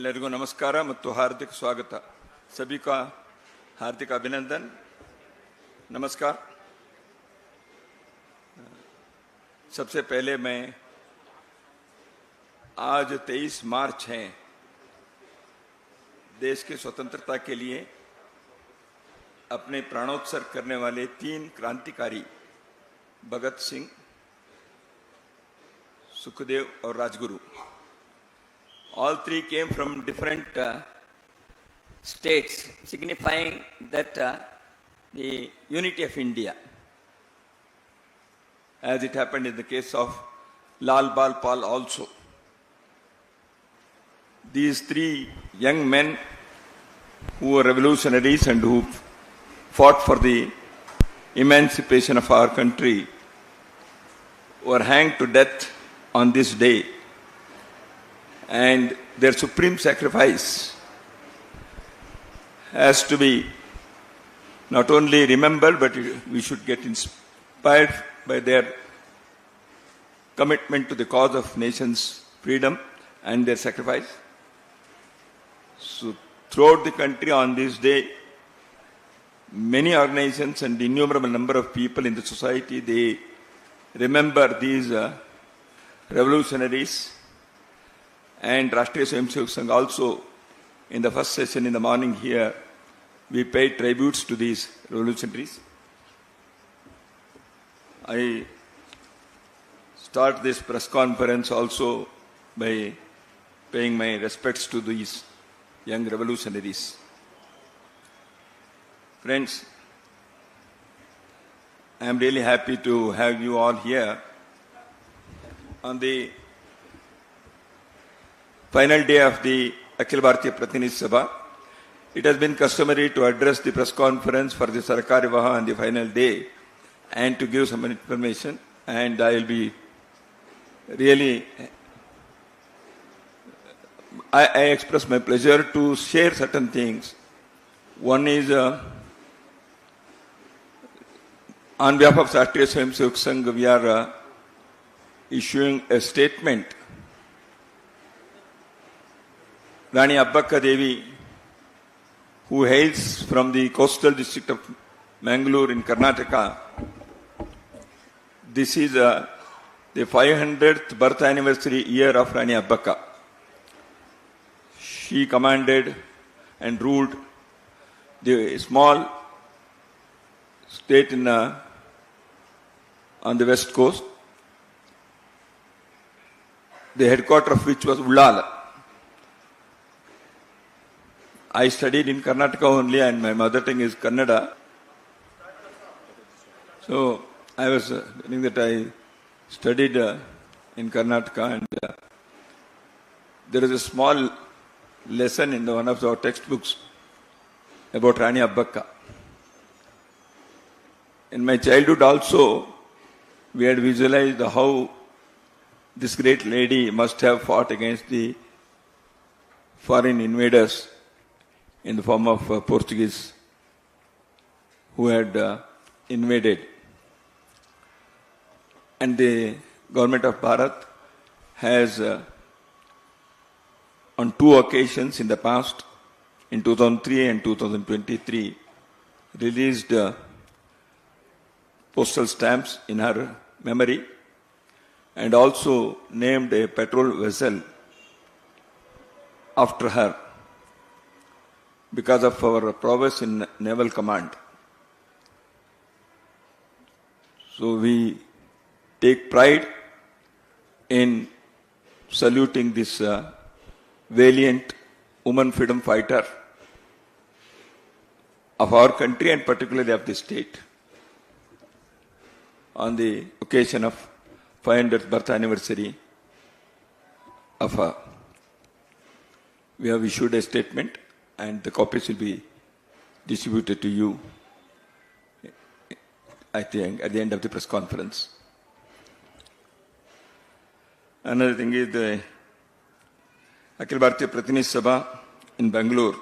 ಎಲ್ಲರಿಗೂ ನಮಸ್ಕಾರ ಮತ್ತು ಹಾರ್ದಿಕ ಸ್ವಾಗತ सभी का हार्दिक अभिनंदन नमस्कार। सबसे पहले मैं आज 23 मार्च है, देश की स्वतंत्रता के लिए अपने प्राणोत्सर्ग करने वाले 3 क्रांतिकारी भगत सिंह, सुखदेव और Rajguru, all 3 came from different states, signifying that the unity of India, as it happened in the case of Lal Bal Pal also. These 3 young men who were revolutionaries and who fought for the emancipation of our country were hanged to death on this day, and their supreme sacrifice has to be not only remembered, but we should get inspired by their commitment to the cause of nation's freedom and their sacrifice. So throughout the country on this day, many organizations and innumerable number of people in the society, they remember these revolutionaries. And Rashtriya Swayamsevak Sangh also, in the first session in the morning here, we paid tributes to these revolutionaries. I start this press conference also by paying my respects to these young revolutionaries. Friends, I am really happy to have you all here on the final day of the Akhil Bharatiya Pratinidhi Sabha. It has been customary to address the press conference for the Sarkari Vaha on the final day and to give some information, and I will be really, I express my pleasure to share certain things. One is on behalf of Rashtriya Swayamsevak Sangh, we are issuing a statement. Rani Abbakka Devi, who hails from the coastal district of Mangalore in Karnataka, this is the 500th birth anniversary year of Rani Abbakka. She commanded and ruled the small state in on the west coast, the headquarters of which was Ullal. I studied in Karnataka only, and my mother tongue is Kannada. So I was telling that I studied in Karnataka, and there is a small lesson in one of our textbooks about Rani Abbakka. In my childhood also, we had visualized how this great lady must have fought against the foreign invaders in the form of Portuguese who had invaded. And the government of Bharat has on 2 occasions in the past, in 2003 and 2023, released postal stamps in her memory, and also named a patrol vessel after her because of our prowess in naval command. So we take pride in saluting this valiant woman freedom fighter of our country and particularly of the state on the occasion of 500th birth anniversary of her. We have issued a statement, and the copies will be distributed to you, I think, at the end of the press conference. Another thing is the Akhil Bharatiya Pratinidhi Sabha in Bangalore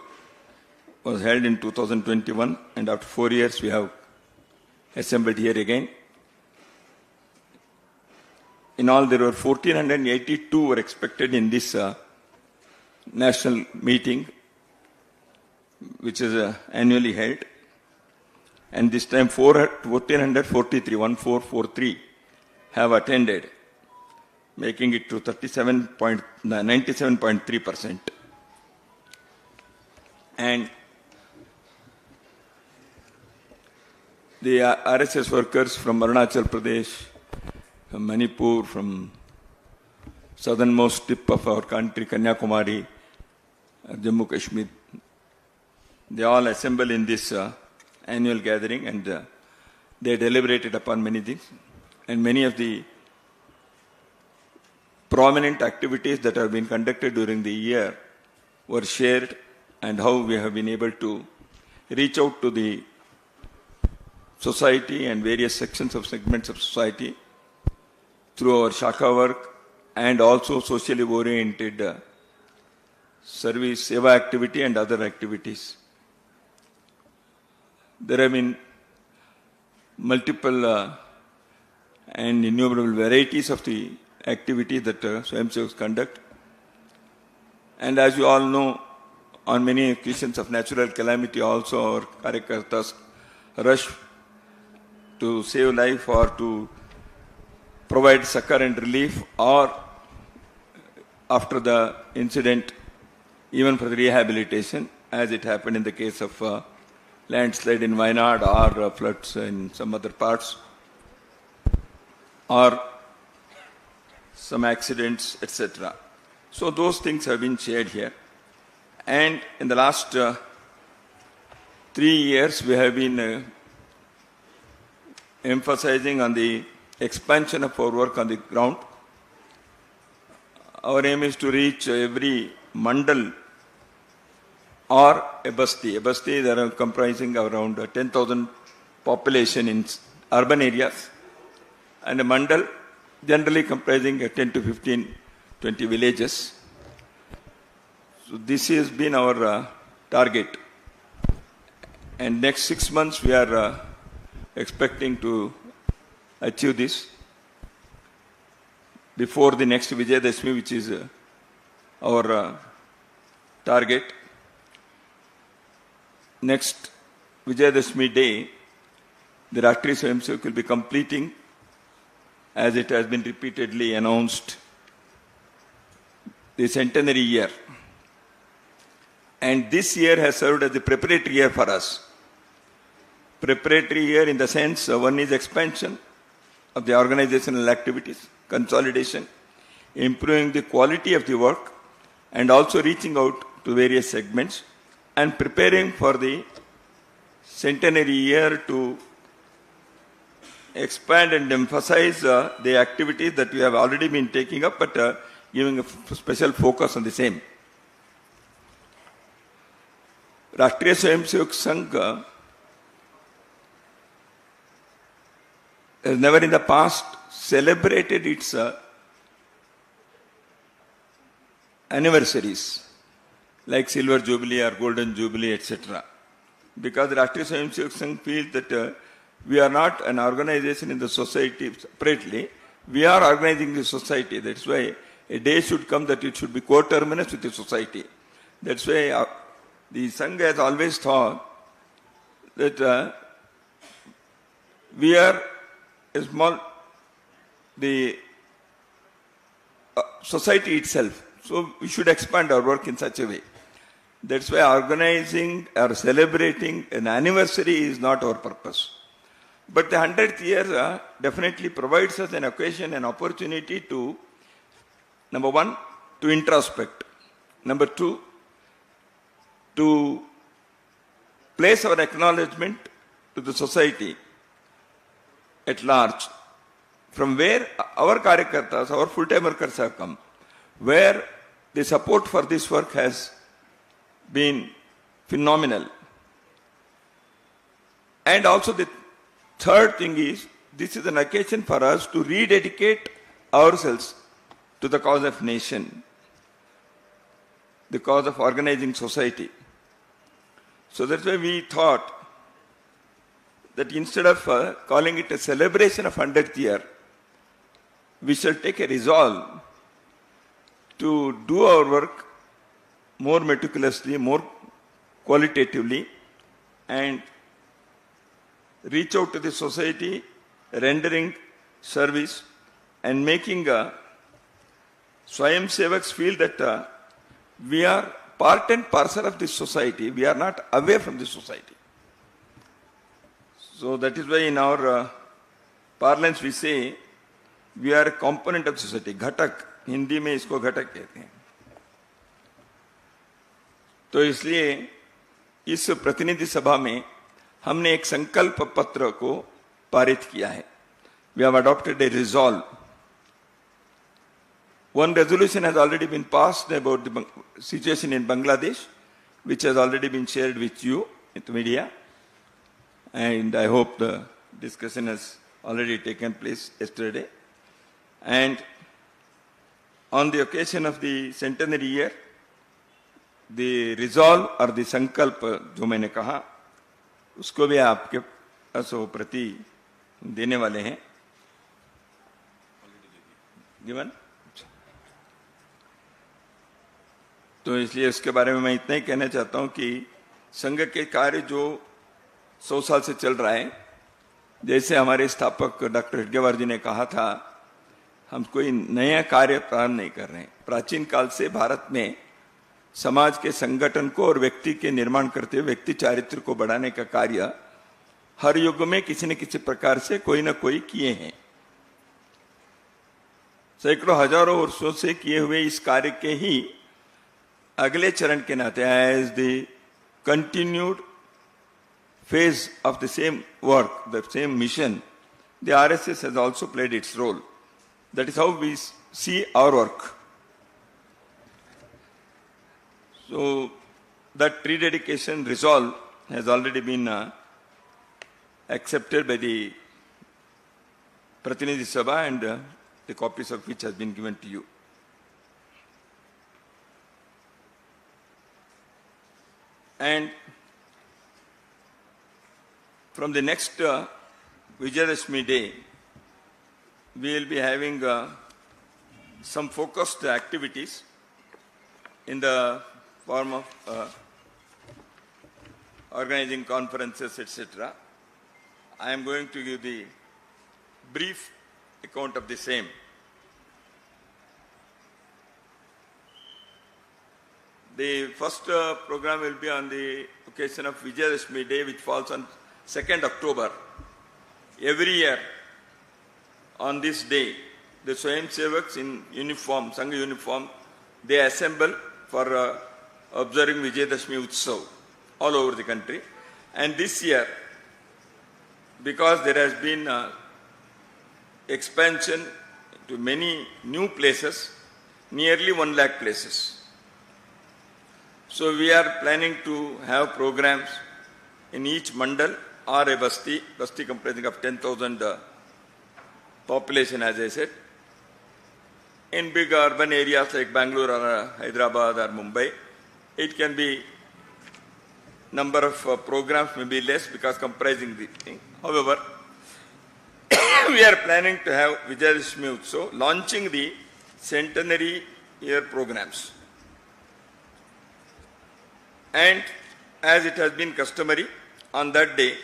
was held in 2021, and after 4 years we have assembled here again. In all, there were 1,482 were expected in this national meeting, which is annually held. And this time 1443 have attended, making it to 97.3%. And the RSS workers from Arunachal Pradesh, from Manipur, from southernmost tip of our country, Kanyakumari, Jammu Kashmir, they all assemble in this annual gathering, and they deliberated upon many things. And many of the prominent activities that have been conducted during the year were shared, and how we have been able to reach out to the society and various sections of segments of society through our Shaka work and also socially oriented service, seva activity and other activities. There have been multiple and innumerable varieties of the activities that Swayamsevaks conduct. And as you all know, on many occasions of natural calamity also our Karyakartas rush to save life or to provide succor and relief, or after the incident, even for the rehabilitation, as it happened in the case of landslide in Wayanad or floods in some other parts, or some accidents, etc. So those things have been shared here. And in the last 3 years, we have been emphasizing on the expansion of our work on the ground. Our aim is to reach every mandal or a basti. A basti, they are comprising around 10,000 population in urban areas, and a mandal generally comprising 10 to 15, 20 villages. So this has been our target. And next 6 months we are expecting to achieve this before the next Vijayadashmi, which is our target. Next Vijayadashmi day, the Rashtriya Swayamsevak will be completing, as it has been repeatedly announced, the centenary year. And this year has served as the preparatory year for us. Preparatory year in the sense, one is expansion of the organizational activities, consolidation, improving the quality of the work, and also reaching out to various segments, and preparing for the centenary year to expand and emphasize the activities that we have already been taking up, but giving a special focus on the same. Rashtriya Swayamsevak Sangh has never in the past celebrated its anniversaries like Silver Jubilee or Golden Jubilee, etc. Because Rashtriya Swayamsevak Sangh feels that we are not an organization in the society separately, we are organizing the society. That's why a day should come that it should be coterminous with the society. That's why the Sangh has always thought that we are a small, the society itself. So we should expand our work in such a way. That's why organizing or celebrating an anniversary is not our purpose. But the 100th year definitely provides us an occasion, an opportunity to, number one, to introspect. Number two, to place our acknowledgement to the society at large, from where our Karyakartas, our full-time workers have come, where the support for this work has been phenomenal. And also the third thing is, this is an occasion for us to rededicate ourselves to the cause of nation, the cause of organizing society. So that's why we thought that instead of calling it a celebration of 100th year, we shall take a resolve to do our work more meticulously, more qualitatively, and reach out to the society, rendering service and making Swayam Sevaks feel that we are part and parcel of this society. We are not away from this society. So that is why in our parlance we say we are a component of society. Ghatak, Hindi में इसको घटक कहते हैं. तो इसलिए इस प्रतिनिधि सभा में हमने एक संकल्प पत्र को पारित किया है. We have adopted a resolve. One resolution has already been passed about the situation in Bangladesh, which has already been shared with you in the media. And I hope the discussion has already taken place yesterday. And on the occasion of the centenary year, the resolve or the संकल्प जो मैंने कहा उसको भी आपके पास प्रति देने वाले हैं. गिवन तो इसलिए इसके बारे में मैं इतना ही कहना चाहता हूं कि संघ के कार्य जो 100 साल से चल रहा है, जैसे हमारे स्थापक डॉक्टर हेडगेवार जी ने कहा था, हम कोई नया कार्य प्रारंभ नहीं कर रहे हैं. प्राचीन काल से भारत में समाज के संगठन को और व्यक्ति के निर्माण करते हुए व्यक्ति चारित्र को बढ़ाने का कार्य हर युग में किसी न किसी प्रकार से कोई न कोई किए हैं. सैकड़ों हजारों वर्षों से किए हुए इस कार्य के ही अगले चरण के नाते as the continued phase of the same work, the same mission, the RSS has also played its role. That is how we see our work. So that rededication resolve has already been accepted by the Pratinidhi Sabha and the copies of which has been given to you. And from the next Vijayadashmi day, we will be having some focused activities in the form of organizing conferences, etc. I am going to give the brief account of the same. The first program will be on the occasion of Vijayadashmi day, which falls on 2nd October. Every year on this day, the Swayam Sevaks in uniform, Sangha uniform, they assemble for observing Vijayadashmi Utsav all over the country. And this year, because there has been expansion to many new places, nearly 1 lakh places. So we are planning to have programs in each mandal or a basti comprising of 10,000 population, as I said. In big urban areas like Bangalore or Hyderabad or Mumbai, it can be number of programs may be less because comprising the thing. However, we are planning to have Vijayadashmi Utsav launching the centenary year programs. And as it has been customary, on that day,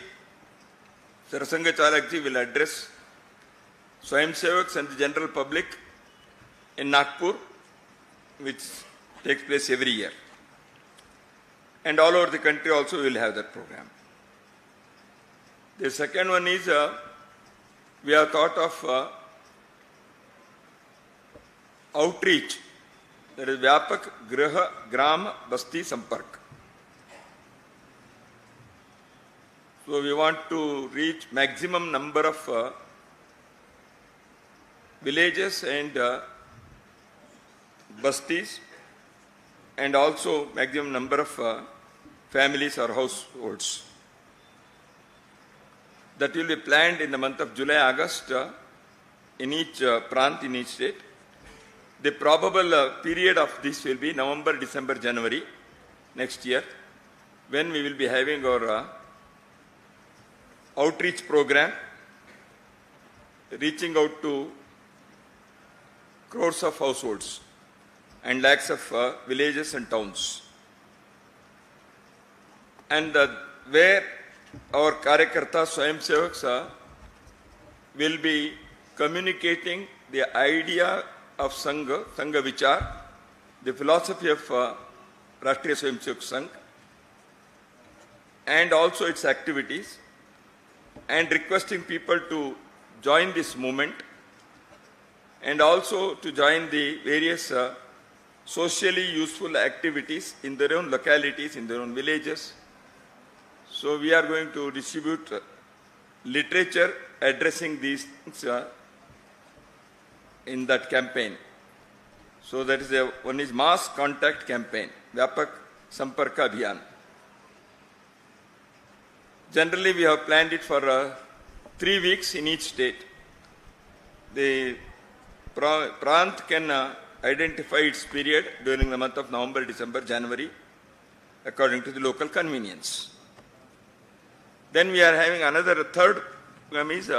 Sarasanga Chalakji will address Swayam Sevaks and the general public in Nagpur, which takes place every year. And all over the country also we will have that program. The second one is, we have thought of outreach, that is Vyapak Griha Gram Basti Sampark. So we want to reach maximum number of villages and bastis, and also maximum number of families or households. That will be planned in the month of July, August in each prant, in each state. The probable period of this will be November, December, January next year, when we will be having our outreach program, reaching out to crores of households and lakhs of villages and towns. and where our Karyakarta Swayamsevaks will be communicating the idea of Sangha, Sangha Vichar, the philosophy of Rashtriya Swayamsevak Sangh, and also its activities, and requesting people to join this movement and also to join the various socially useful activities in their own localities, in their own villages. So we are going to distribute literature addressing these things in that campaign. So that is one is mass contact campaign, Vyapak Samparka Abhiyan. Generally, we have planned it for 3 weeks in each state. The Prant can identify its period during the month of November, December, January, according to the local convenience. Then we are having another third program is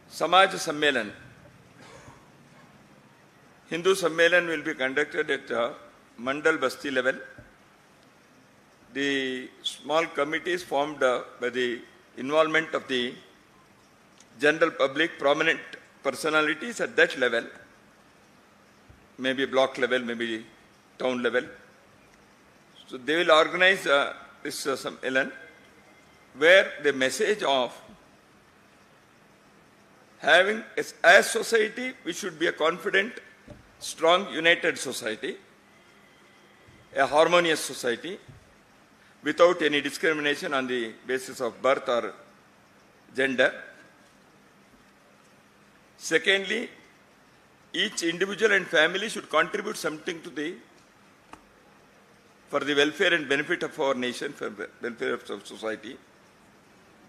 Samaj Sammelan. Hindu Sammelan will be conducted at Mandal Basti level. The small committees formed by the involvement of the general public, prominent personalities at that level, maybe block level, maybe town level. So they will organize this Sammelan, where the message of having, as society, we should be a confident, strong, united society, a harmonious society, without any discrimination on the basis of birth or gender. Secondly, each individual and family should contribute something to for the welfare and benefit of our nation, for the welfare of society.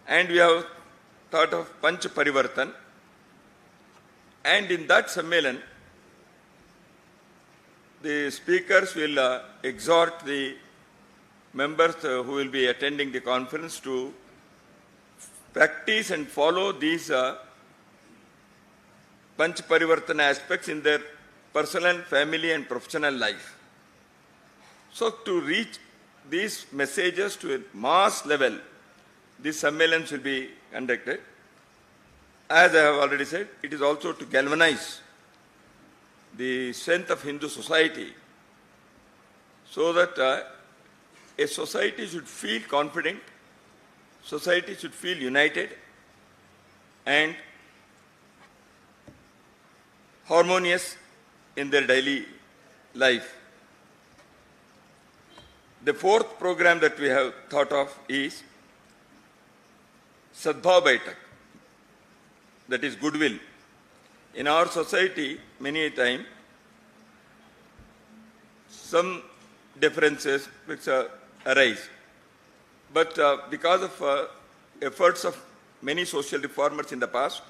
And we have thought of Panch Parivartan. And in that Sammelan, the speakers will exhort the members who will be attending the conference to practice and follow these Panch Parivartana aspects in their personal, family and professional life. So to reach these messages to a mass level, these Sammelans will be conducted. As I have already said, it is also to galvanize the strength of Hindu society, so that a society should feel confident, society should feel united and harmonious in their daily life. The fourth program that we have thought of is Sadbhav Baitak, that is goodwill. In our society, many a time, some differences which arise. But because of efforts of many social reformers in the past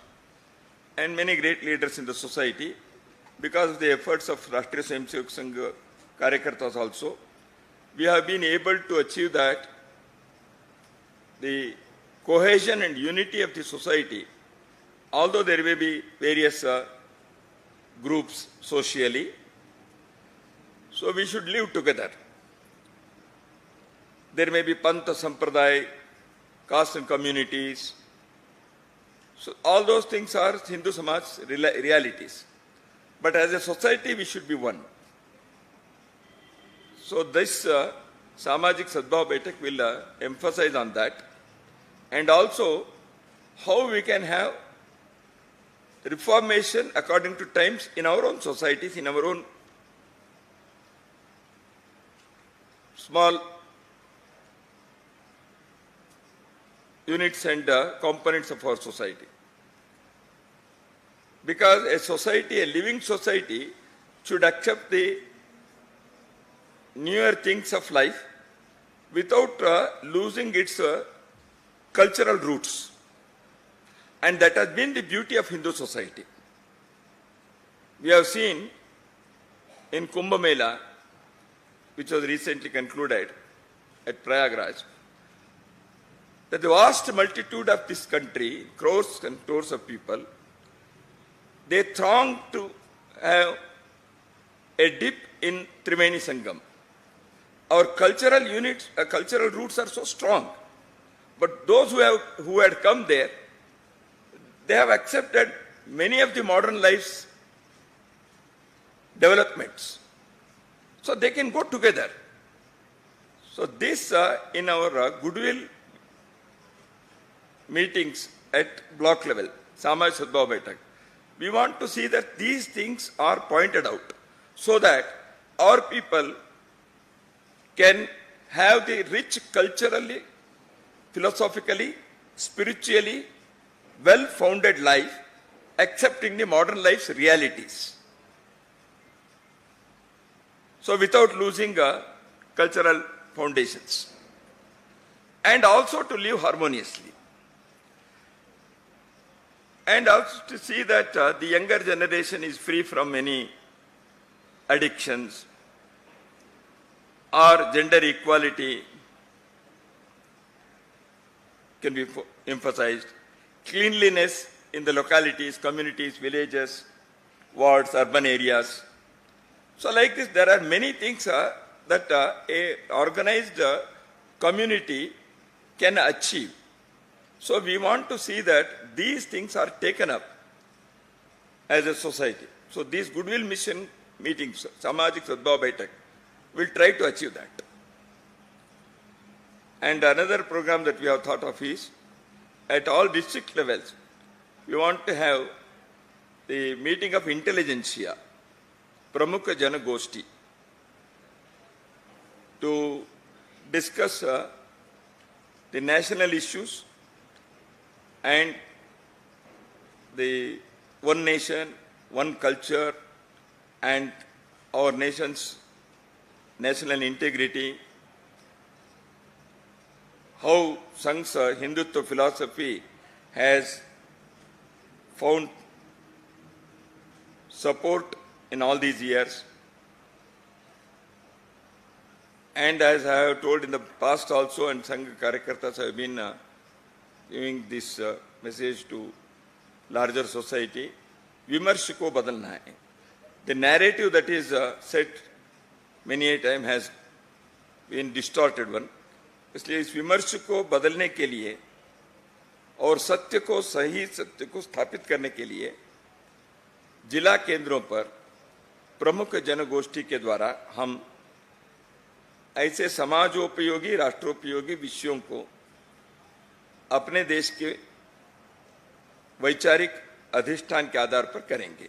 and many great leaders in the society, because of the efforts of Rashtriya Swayamsevak Sangh Karyakartas also, we have been able to achieve that the cohesion and unity of the society, although there may be various groups socially, so we should live together. There may be Pantha Sampradaya, caste and communities. So all those things are Hindu Samaj realities. But as a society, we should be one. So this Samajik Sadbhav Baitak will emphasize on that, and also how we can have reformation according to times in our own societies, in our own small units and components of our society. Because a society, a living society, should accept the newer things of life without losing its cultural roots. And that has been the beauty of Hindu society. We have seen in Kumbh Mela, which was recently concluded at Prayagraj, that the vast multitude of this country, crores and crores of people, they thronged to have a dip in Triveni Sangam. our cultural units, cultural roots are so strong. But those who had come there, they have accepted many of the modern life's developments. So they can go together. So this in our goodwill meetings at block level, Samaj Sadbhav Baitak, we want to see that these things are pointed out so that our people can have the rich culturally, philosophically, spiritually, well-founded life, accepting the modern life's realities. So without losing cultural foundations. And also to live harmoniously. And also to see that the younger generation is free from any addictions or gender equality can be emphasized. Cleanliness in the localities, communities, villages, wards, urban areas. So like this, there are many things that a organized community can achieve. So we want to see that these things are taken up as a society. So these goodwill mission meetings, Samajik Sadbhav Baitak, will try to achieve that. And another program that we have thought of is, at all district levels, we want to have the meeting of intelligentsia, Pramukha Jana Goshti, to discuss the national issues and the one nation, one culture, and our nation's national integrity, how Sangh's Hindutva philosophy has found support in all these years. And as I have told in the past also, and Sangha Karyakartas have been giving this message to larger society, Vimarsh ko badalna hai. The narrative that is set many a time has been distorted one. इसलिए इस विमर्श को बदलने के लिए और सत्य को, सही सत्य को स्थापित करने के लिए जिला केंद्रों पर प्रमुख जनगोष्ठी के द्वारा हम ऐसे समाजोपयोगी, राष्ट्रोपयोगी विषयों को अपने देश के वैचारिक अधिष्ठान के आधार पर करेंगे.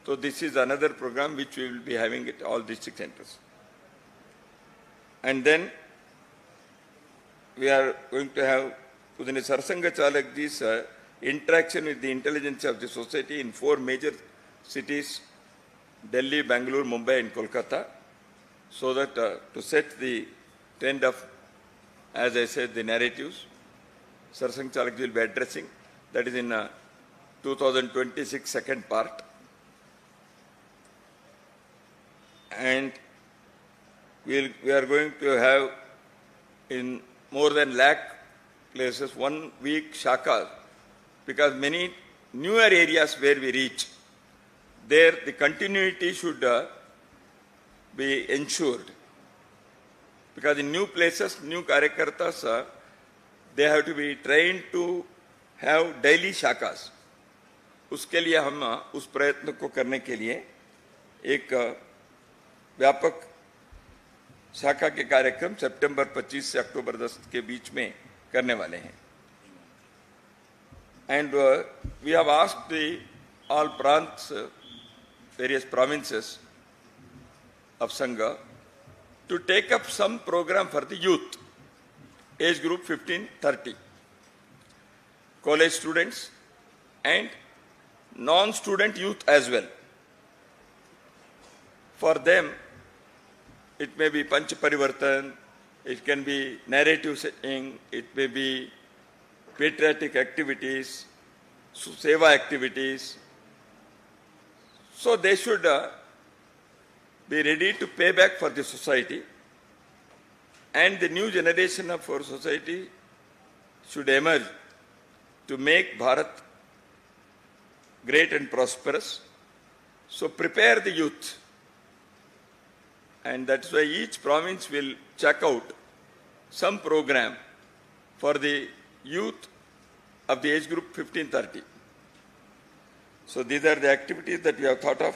So this is another program which we will be having at all district centers. And then we are going to have Pujaniya Sarsanga Chalak ji's interaction with the intelligence of the society in 4 major cities, Delhi, Bangalore, Mumbai and Kolkata, so that to set the trend of, as I said, the narratives, Sarsanga Chalak ji will be addressing. That is in 2026 second part. And we are going to have in more than lakh places 1 week shakas, because many newer areas where we reach, there the continuity should be ensured. Because in new places, new karyakartas, they have to be trained to have daily shakas. उसके लिए हम उस प्रयत्न को करने के लिए एक व्यापक शाखा के कार्यक्रम सितंबर 25 से अक्टूबर 10 के बीच में करने वाले हैं. And we have asked the all prants, various provinces of Sangha to take up some program for the youth, age group 15-30, college students and non-student youth as well. For them, it may be Panch Parivartan, it can be narrative setting, it may be patriotic activities, seva activities. So they should be ready to pay back for the society, and the new generation of our society should emerge to make Bharat great and prosperous. So prepare the youth and that's why each province will check out some program for the youth of the age group 15-30. So these are the activities that we have thought of.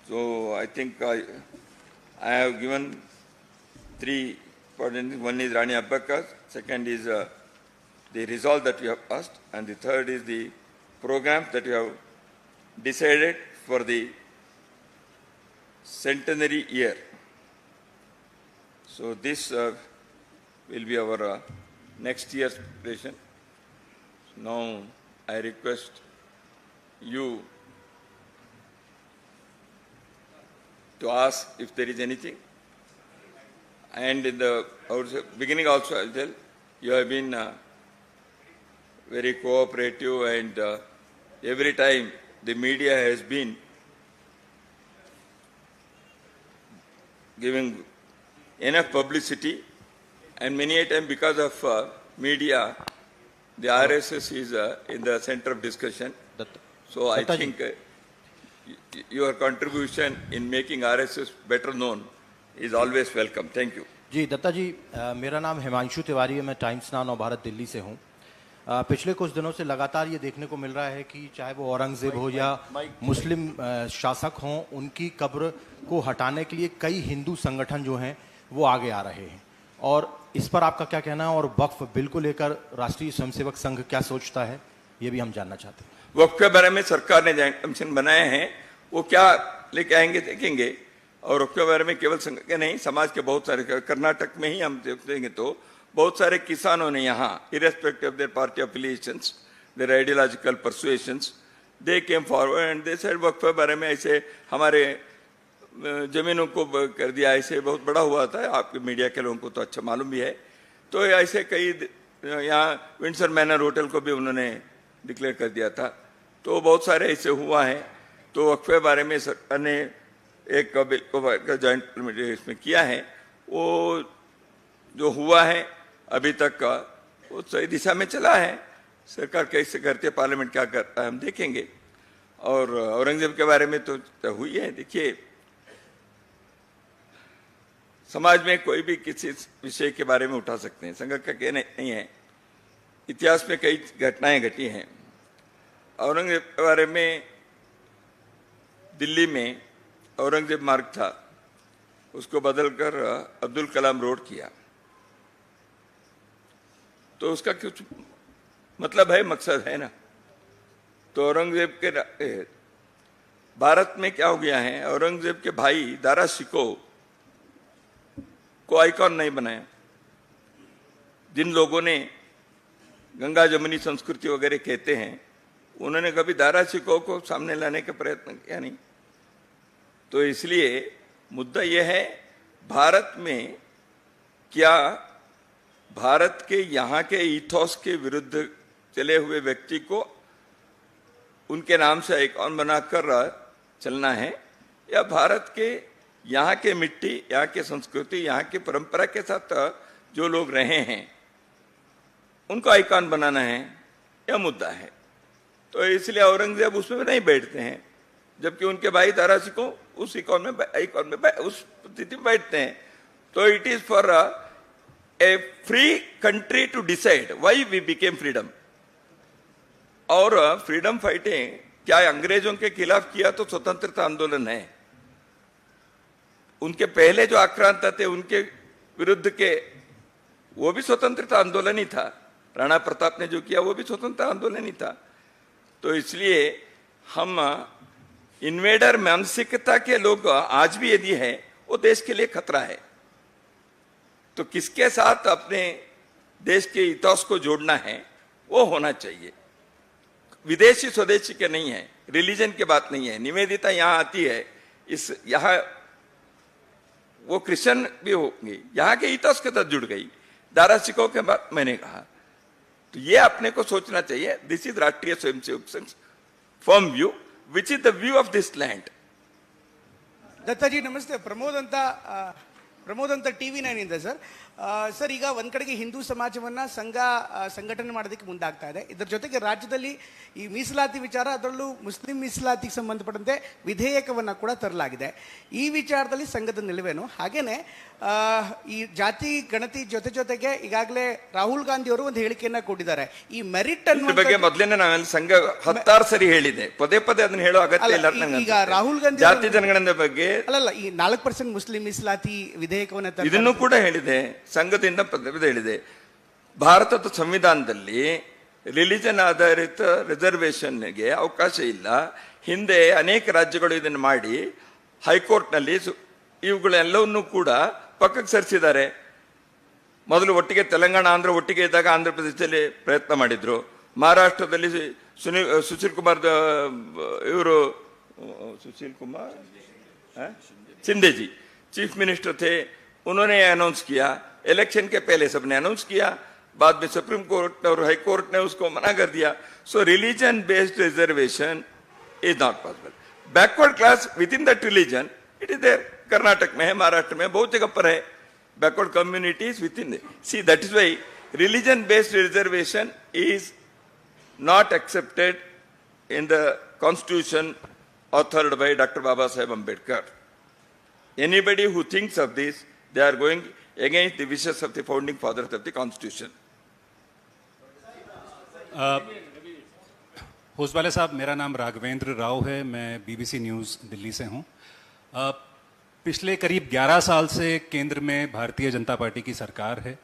So I think I have given three important things. One is Rani Abbakas, second is the resolve that we have passed, and the third is the programs that we have decided for the centenary year. So this will be our next year's preparation. Now I request you to ask if there is anything. And in the beginning also, I'll tell, you have been very cooperative, and every time the media has been giving enough publicity, and many a time because of media, the RSS is in the center of discussion. So I think your contribution in making RSS better known is always welcome. Thank you. जी दत्ता जी, मेरा नाम हिमांशु तिवारी है, मैं times now Navbharat Delhi से हूँ। पिछले कुछ दिनों से लगातार ये देखने को मिल रहा है कि चाहे वो औरंगजेब हो या मुस्लिम शासक हों, उनकी कब्र को हटाने के लिए कई हिंदू संगठन जो हैं वो आगे आ रहे हैं, और इस पर आपका क्या कहना है, और वक्फ बिल को लेकर राष्ट्रीय स्वयंसेवक संघ क्या सोचता है, ये भी हम जानना चाहते हैं। वक्फ के बारे में सरकार ने जॉइंट कमीशन बनाए हैं, वो क्या लेके आएंगे देखेंगे। और वक्फ के बारे में केवल संघ के नहीं, समाज के बहुत सारे, कर्नाटक में ही हम देखेंगे तो बहुत सारे किसानों ने यहाँ, irrespective of their party affiliations, their ideological persuasions, they came forward and they said वक्फ के बारे में ऐसे हमारे जमीनों को कर दिया, ऐसे बहुत बड़ा हुआ था। आपके मीडिया के लोगों को तो अच्छा मालूम भी है। तो ऐसे कई, यहाँ विंडसर मैनर होटल को भी उन्होंने डिक्लेयर कर दिया था। तो बहुत सारे ऐसे हुआ है। तो वक्फ के बारे में सरकार ने एक बिल को जॉइंट इसमें किया है। वो जो हुआ है अभी तक का, वो सही दिशा में चला है। सरकार कैसे करती है, पार्लियामेंट क्या करता है, हम देखेंगे। और औरंगजेब के बारे में तो हुई है। देखिए, समाज में कोई भी किसी विषय के बारे में उठा सकते हैं, संघ का कहना नहीं है। इतिहास में कई घटनाएं घटी हैं। औरंगजेब के बारे में, दिल्ली में औरंगजेब मार्ग था, उसको बदलकर अब्दुल कलाम रोड किया। तो उसका कुछ मतलब है, मकसद है ना। तो औरंगजेब के भारत में क्या हो गया है, औरंगजेब के भाई दारा शिकोह को आइकॉन नहीं बनाया। जिन लोगों ने गंगा जमुनी संस्कृति वगैरह कहते हैं, उन्होंने कभी दारा शिकोह को सामने लाने का प्रयत्न किया नहीं। तो इसलिए मुद्दा यह है, भारत में क्या भारत के यहाँ के इथोस के विरुद्ध चले हुए व्यक्ति को उनके नाम से आइकॉन बनाकर चलना है, या भारत के यहाँ के मिट्टी, यहाँ के संस्कृति, यहाँ की परंपरा के साथ जो लोग रहे हैं उनको आइकॉन बनाना है, यह मुद्दा है। तो इसलिए औरंगजेब उसमें नहीं बैठते हैं, जबकि उनके भाई दारा शिकोह उस आइकॉन में उस स्थिति में बैठते हैं। तो it is for a free country to decide why we became freedom. और फ्रीडम फाइटिंग क्या अंग्रेजों के खिलाफ किया तो स्वतंत्रता आंदोलन है। उनके पहले जो आक्रांता थे उनके विरुद्ध के, वो भी स्वतंत्रता आंदोलन ही था। राणा प्रताप ने जो किया वो भी स्वतंत्रता आंदोलन ही था। तो इसलिए हम इन्वेडर मानसिकता के लोग आज भी यदि है, वो देश के लिए खतरा है। तो किसके साथ अपने देश के इतिहास को जोड़ना है, वो होना चाहिए। विदेशी स्वदेशी के नहीं है, रिलीजन की बात नहीं है। निवेदिता यहाँ आती है, इस यहाँ वो क्रिश्चियन भी होंगी, यहाँ के इतिहास के साथ जुड़ गई। दारा शिकोह के बात मैंने कहा, तो ये अपने को सोचना चाहिए। दिस इज राष्ट्रीय स्वयंसेवक संघ firm view, which is the view of this land. ದತ್ತಾಜಿ ನಮಸ್ತೆ. ಪ್ರಮೋದ್ ಅಂತ ಟಿವಿ 9 ಇಂದ ಸರ್. ಸರ್, ಈಗ ಒಂದು ಕಡೆಗೆ ಹಿಂದೂ ಸಮಾಜವನ್ನು ಸಂಘಟನೆ ಮಾಡೋದಕ್ಕೆ ಮುಂದಾಗ್ತಾ ಇದೆ. ಇದರ ಜೊತೆಗೆ ರಾಜ್ಯದಲ್ಲಿ ಈ ಮೀಸಲಾತಿ ವಿಚಾರ, ಅದರಲ್ಲೂ ಮುಸ್ಲಿಂ ಮೀಸಲಾತಿಗೆ ಸಂಬಂಧಪಟ್ಟಂತೆ ವಿಧೇಯಕವನ್ನು ಕೂಡ ತರಲಾಗಿದೆ. ಈ ವಿಚಾರದಲ್ಲಿ ಸಂಘದ ನಿಲುವೇನು? ಹಾಗೇನೆ ಈ ಜಾತಿ ಗಣತಿ ಜೊತೆಗೆ ಈಗಾಗಲೇ ರಾಹುಲ್ ಗಾಂಧಿ ಅವರು ಒಂದು ಹೇಳಿಕೆಯನ್ನ ಕೊಟ್ಟಿದ್ದಾರೆ. ಈ ಮೆರಿಟ್ ಅನ್ನೋ ಬಗ್ಗೆ ಮೊದಲೇನೆ ನಾವೆಲ್ಲ ಸಂಘ 16 ಸರಿ ಹೇಳಿದೆ, ಪದೇ ಅದನ್ನ ಹೇಳೋ ಅಗತ್ಯ ಇಲ್ಲ. ಈಗ ರಾಹುಲ್ ಗಾಂಧಿ ಜಾತಿ ಜನಗಣನೆ ಬಗ್ಗೆ ಅಲ್ಲಲ್ಲ, ಈ 4% ಮುಸ್ಲಿಂ ಮೀಸಲಾತಿ ವಿಧೇಯಕವನ್ನು ಇದನ್ನು ಕೂಡ ಹೇಳಿದೆ, ಸಂಘದಿಂದ ಪದೇ ಹೇಳಿದೆ. ಭಾರತದ ಸಂವಿಧಾನದಲ್ಲಿ ರಿಲಿಜನ್ ಆಧಾರಿತ ರಿಸರ್ವೇಶನ್ಗೆ ಅವಕಾಶ ಇಲ್ಲ. ಹಿಂದೆ ಅನೇಕ ರಾಜ್ಯಗಳು ಇದನ್ನು ಮಾಡಿ ಹೈಕೋರ್ಟ್ನಲ್ಲಿ ಇವುಗಳೆಲ್ಲವನ್ನೂ ಕೂಡ ಪಕ್ಕಕ್ಕೆ ಸರಿಸಿದ್ದಾರೆ. ಮೊದಲು ಒಟ್ಟಿಗೆ ತೆಲಂಗಾಣ ಆಂಧ್ರ ಒಟ್ಟಿಗೆ ಇದ್ದಾಗ ಆಂಧ್ರ ಪ್ರದೇಶದಲ್ಲಿ ಪ್ರಯತ್ನ ಮಾಡಿದ್ರು. ಮಹಾರಾಷ್ಟ್ರದಲ್ಲಿ ಸುಶೀಲ್ ಕುಮಾರ್ ಇವರು सुशील कुमार शिंदे जी चीफ मिनिस्टर थे, उन्होंने अनाउंस किया. इलेक्शन के पहले सबने अनाउंस किया, बाद में सुप्रीम कोर्ट और हाई कोर्ट ने उसको मना कर दिया. So religion based reservation is not possible. Backward class within that religion it is there. Karnataka में है, महाराष्ट्र में, बहुत जगह पर है. Backward communities within. See that is why religion based reservation is not accepted in the constitution authored by Dr. Baba Saheb Ambedkar. Anybody who thinks of this, they are going against the wishes of the founding fathers of the constitution. होसवाले साहब, मेरा नाम राघवेंद्र राव है, मैं BBC news Delhi से हूँ. पिछले करीब 11 साल से केंद्र में भारतीय जनता पार्टी की सरकार है.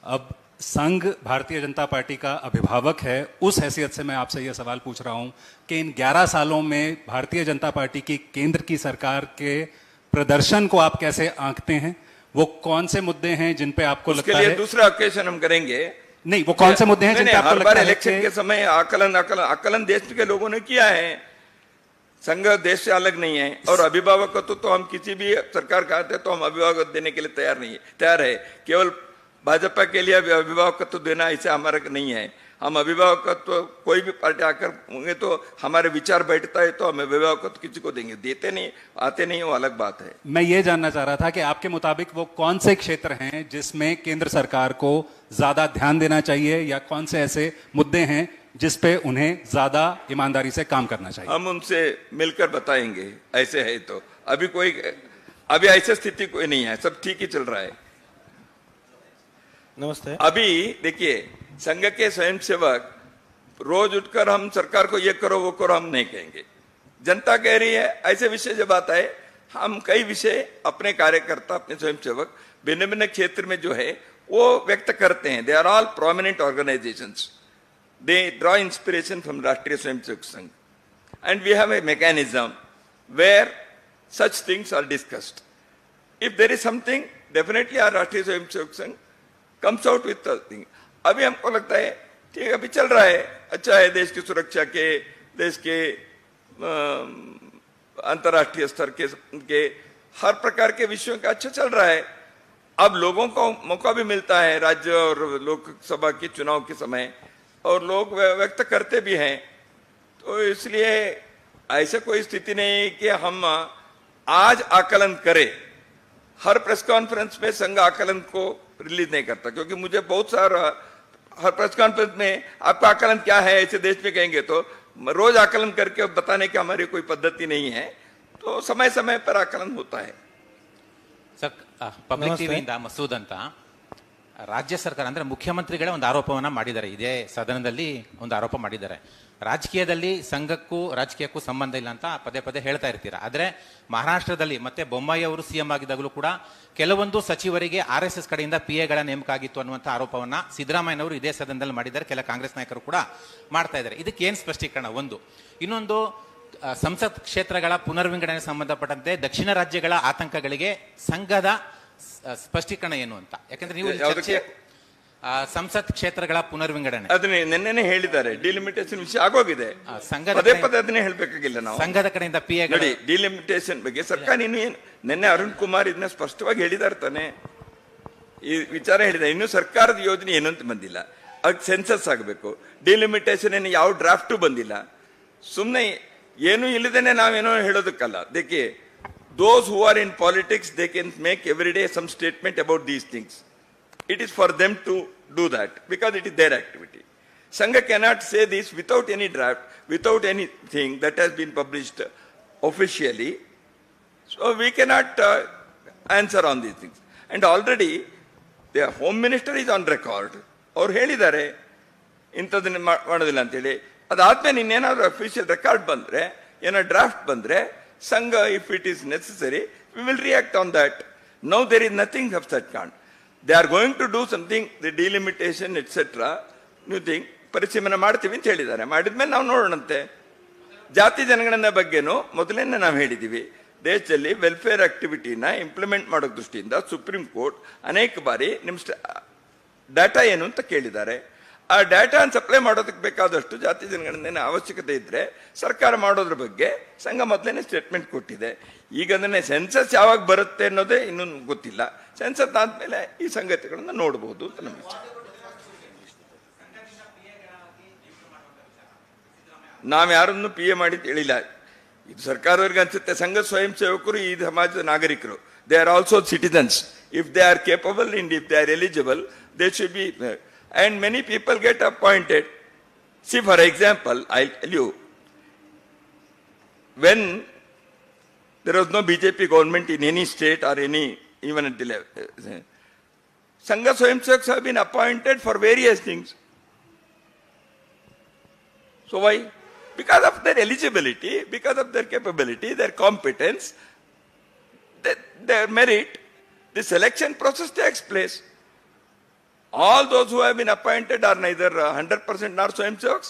अब संघ भारतीय जनता पार्टी का अभिभावक है. उस हैसियत से मैं आपसे यह सवाल पूछ रहा हूं कि इन 11 सालों में भारतीय जनता पार्टी की केंद्र की सरकार के प्रदर्शन को आप कैसे आंकते हैं? वो कौन से मुद्दे हैं जिन पे आपको लगता है? दूसरा ओकेजन हम करेंगे. नहीं, वो कौन से मुद्दे हैं जिन पे आपको लगता है? इलेक्शन के समय आकलन देश के लोगों ने किया है. संघ देश से अलग नहीं है. और अभिभावकत्व तो हम किसी भी सरकार का आते तो हम अभिभावक देने के लिए तैयार है. केवल भाजपा के लिए अभिभावकत्व देना ऐसे हमारा नहीं है. हम अभिभावकत्व कोई भी पार्टी आकर होंगे तो हमारे विचार बैठता है तो हम अभिभावकत्व किसी को देंगे. देते नहीं, आते नहीं, वो अलग बात है. मैं ये जानना चाह रहा था कि आपके मुताबिक वो कौन से क्षेत्र हैं जिसमें केंद्र सरकार को ज्यादा ध्यान देना चाहिए, या कौन से ऐसे मुद्दे हैं जिस पे उन्हें ज्यादा ईमानदारी से काम करना चाहिए? हम उनसे मिलकर बताएंगे. ऐसे है तो अभी ऐसी स्थिति कोई नहीं है, सब ठीक ही चल रहा है. नमस्ते. अभी देखिए, संघ के स्वयंसेवक रोज उठकर हम सरकार को ये करो वो करो हम नहीं कहेंगे. जनता कह रही है. ऐसे विषय जब आता है, हम कई विषय अपने कार्यकर्ता, अपने स्वयंसेवक भिन्न भिन्न क्षेत्र में जो है वो व्यक्त करते हैं. They are all prominent organisations. They draw inspiration from Rashtriya Swayamsevak Sangh, and we have a mechanism where such things are discussed. If there is something, definitely are Rashtriya Swayamsevak संघ comes out with the thing. अभी हमको लगता है ठीक है, अभी चल रहा है, अच्छा है. देश की सुरक्षा के, देश के अंतर्राष्ट्रीय स्तर के हर प्रकार के विषयों का अच्छा चल रहा है. अब लोगों को मौका भी मिलता है राज्य और लोकसभा के चुनाव के समय, और लोग व्यक्त करते भी हैं. तो इसलिए ऐसा कोई स्थिति नहीं कि हम आज आकलन करें. हर प्रेस कॉन्फ्रेंस में संघ आकलन को रिलीज नहीं करता, क्योंकि मुझे बहुत सारा हर प्रेस कॉन्फ्रेंस में आपका आकलन क्या है ऐसे देश में कहेंगे तो रोज आकलन करके बताने की हमारी कोई पद्धति नहीं है. तो समय समय पर आकलन होता है. ಸರ್, ಪಬ್ಲಿಕ್ ಟಿವಿಯಿಂದ ಮಸೂದ್ ಅಂತ ರಾಜ್ಯ ಸರ್ಕಾರ ಅಂದ್ರೆ ಮುಖ್ಯಮಂತ್ರಿಗಳೇ ಒಂದು ಆರೋಪವನ್ನ ಮಾಡಿದ್ದಾರೆ, ಇದೇ ಸದನದಲ್ಲಿ ಒಂದು ಆರೋಪ ಮಾಡಿದ್ದಾರೆ. ರಾಜಕೀಯದಲ್ಲಿ ರಾಜಕೀಯಕ್ಕೂ ಸಂಬಂಧ ಇಲ್ಲ ಅಂತ ಪದೇ ಹೇಳ್ತಾ ಇರ್ತೀರಾ. ಆದ್ರೆ ಮಹಾರಾಷ್ಟ್ರದಲ್ಲಿ ಮತ್ತೆ ಬೊಮ್ಮಾಯಿ ಅವರು ಸಿಎಂ ಆಗಿದ್ದಾಗಲೂ ಕೂಡ ಕೆಲವೊಂದು ಸಚಿವರಿಗೆ RSS ಕಡೆಯಿಂದ PA ನೇಮಕ ಆಗಿತ್ತು ಅನ್ನುವಂಥ ಆರೋಪವನ್ನ ಸಿದ್ದರಾಮಯ್ಯನವರು ಇದೇ ಸದನದಲ್ಲಿ ಮಾಡಿದ್ದಾರೆ. ಕೆಲ ಕಾಂಗ್ರೆಸ್ ನಾಯಕರು ಕೂಡ ಮಾಡ್ತಾ ಇದ್ದಾರೆ. ಇದಕ್ಕೆ ಏನ್ ಸ್ಪಷ್ಟೀಕರಣ? ಒಂದು. ಇನ್ನೊಂದು, ಸಂಸತ್ ಕ್ಷೇತ್ರಗಳ ಪುನರ್ವಿಂಗಡಣೆ ಸಂಬಂಧಪಟ್ಟಂತೆ ದಕ್ಷಿಣ ರಾಜ್ಯಗಳ ಆತಂಕಗಳಿಗೆ ಸಂಘದ ಸ್ಪಷ್ಟೀಕರಣ ಏನು ಅಂತ. ಯಾಕಂದ್ರೆ ನೀವು ಸಂಸತ್ ಕ್ಷೇತ್ರಗಳ ಪುನರ್ವಿಂಗಡಣೆ ಅದನ್ನೇ ನಿನ್ನೆನೆ ಹೇಳಿದ್ದಾರೆ. ಡಿಲಿಮಿಟೇಷನ್ ವಿಷಯ ಆಗೋಗಿದೆ. ಪದೇ ಅದನ್ನೇ ಹೇಳ್ಬೇಕಾಗಿಲ್ಲ ನಾವು. ಸಂಘದ ಕಡೆಯಿಂದ PA ನೋಡಿ, ಡಿಲಿಮಿಟೇಷನ್ ಬಗ್ಗೆ ಸರ್ಕಾರ ನಿನ್ನೆ ಅರುಣ್ ಕುಮಾರ್ ಇದನ್ನ ಸ್ಪಷ್ಟವಾಗಿ ಹೇಳಿದಾರೆ ತಾನೆ. ಈ ವಿಚಾರ ಹೇಳಿದ. ಇನ್ನು ಸರ್ಕಾರದ ಯೋಜನೆ ಏನು ಅಂತ ಬಂದಿಲ್ಲ. ಅದಕ್ಕೆ ಸೆನ್ಸಸ್ ಆಗಬೇಕು. ಡಿಲಿಮಿಟೇಷನ್ ಏನು ಯಾವ ಡ್ರಾಫ್ಟು ಬಂದಿಲ್ಲ. ಸುಮ್ಮನೆ ಏನು ಇಲ್ಲದೇನೆ ನಾವೇನೋ ಹೇಳೋದಕ್ಕಲ್ಲ. ದೇಖಿए, those who are in politics, they can make every day some statement about these things. it is for them to do that because it is their activity. Sangha cannot say this without any draft, without anything that has been published officially. So we cannot answer on these things. And already the Home Minister is on record. ಅವ್ರು ಹೇಳಿದ್ದಾರೆ ಇಂಥದ್ದನ್ನ ಮಾಡೋದಿಲ್ಲ ಅಂತೇಳಿ. ಅದಾದ್ಮೇಲೆ ಇನ್ನೇನಾದ್ರು official record ಬಂದ್ರೆ, ಏನೋ draft ಬಂದ್ರೆ, Sangh if it is necessary we will react on that. Now there is nothing of such kind. They are going to do something, the delimitation etcetera, new thing ಪರಿಶೀಲನೆ ಮಾಡ್ತೀವಿ ಅಂತ ಹೇಳಿದ್ದಾರೆ. ಮಾಡಿದ್ಮೇಲೆ ನಾವು ನೋಡೋಣಂತೆ. ಜಾತಿ ಜನಗಣನೆ ಬಗ್ಗೆನೂ ಮೊದಲೇನೆ ನಾವು ಹೇಳಿದ್ದೀವಿ. ದೇಶದಲ್ಲಿ ವೆಲ್ಫೇರ್ ಆಕ್ಟಿವಿಟಿನ ಇಂಪ್ಲಿಮೆಂಟ್ ಮಾಡೋ ದೃಷ್ಟಿಯಿಂದ ಸುಪ್ರೀಂ ಕೋರ್ಟ್ ಅನೇಕ ಬಾರಿ ನಿಮ್ಮ ಡಾಟಾ ಏನು ಅಂತ ಕೇಳಿದ್ದಾರೆ. ಆ ಡಾಟಾ ಸಪ್ಲೈ ಮಾಡೋದಕ್ಕೆ ಬೇಕಾದಷ್ಟು ಜಾತಿ ಜನಗಣನೆ ಅವಶ್ಯಕತೆ ಇದ್ರೆ ಸರ್ಕಾರ ಮಾಡೋದ್ರ ಬಗ್ಗೆ ಸಂಘ ಮೊದಲೇನೆ ಸ್ಟೇಟ್ಮೆಂಟ್ ಕೊಟ್ಟಿದೆ. ಈಗ ಅದನ್ನೇ ಸೆನ್ಸಸ್ ಯಾವಾಗ ಬರುತ್ತೆ ಅನ್ನೋದೇ ಇನ್ನೂ ಗೊತ್ತಿಲ್ಲ. ಸೆನ್ಸಸ್ ಆದ್ಮೇಲೆ ಈ ಸಂಗತಿಗಳನ್ನ ನೋಡಬಹುದು ಅಂತ ನಮ್ಮ ಇಚ್ಛೆ. ನಾವ್ಯಾರನ್ನು ಪಿ ಎ ಮಾಡಿ ಹೇಳಿಲ್ಲ. ಇದು ಸರ್ಕಾರದವ್ರಿಗೆ ಅನ್ಸುತ್ತೆ. ಸಂಘ ಸ್ವಯಂ ಸೇವಕರು ಈ ಸಮಾಜದ ನಾಗರಿಕರು. They are also citizens. If they are capable and if they are eligible, they should be. And many people get appointed. See, for example, I'll tell you, when there was no BJP government in any state or any, even at the level, Sangha Swayam Sevaks have been appointed for various things. So why? Because of their eligibility, because of their capability, their competence, their merit, the selection process takes place. All those who have been appointed are neither 100% nor Swayam Sevaks,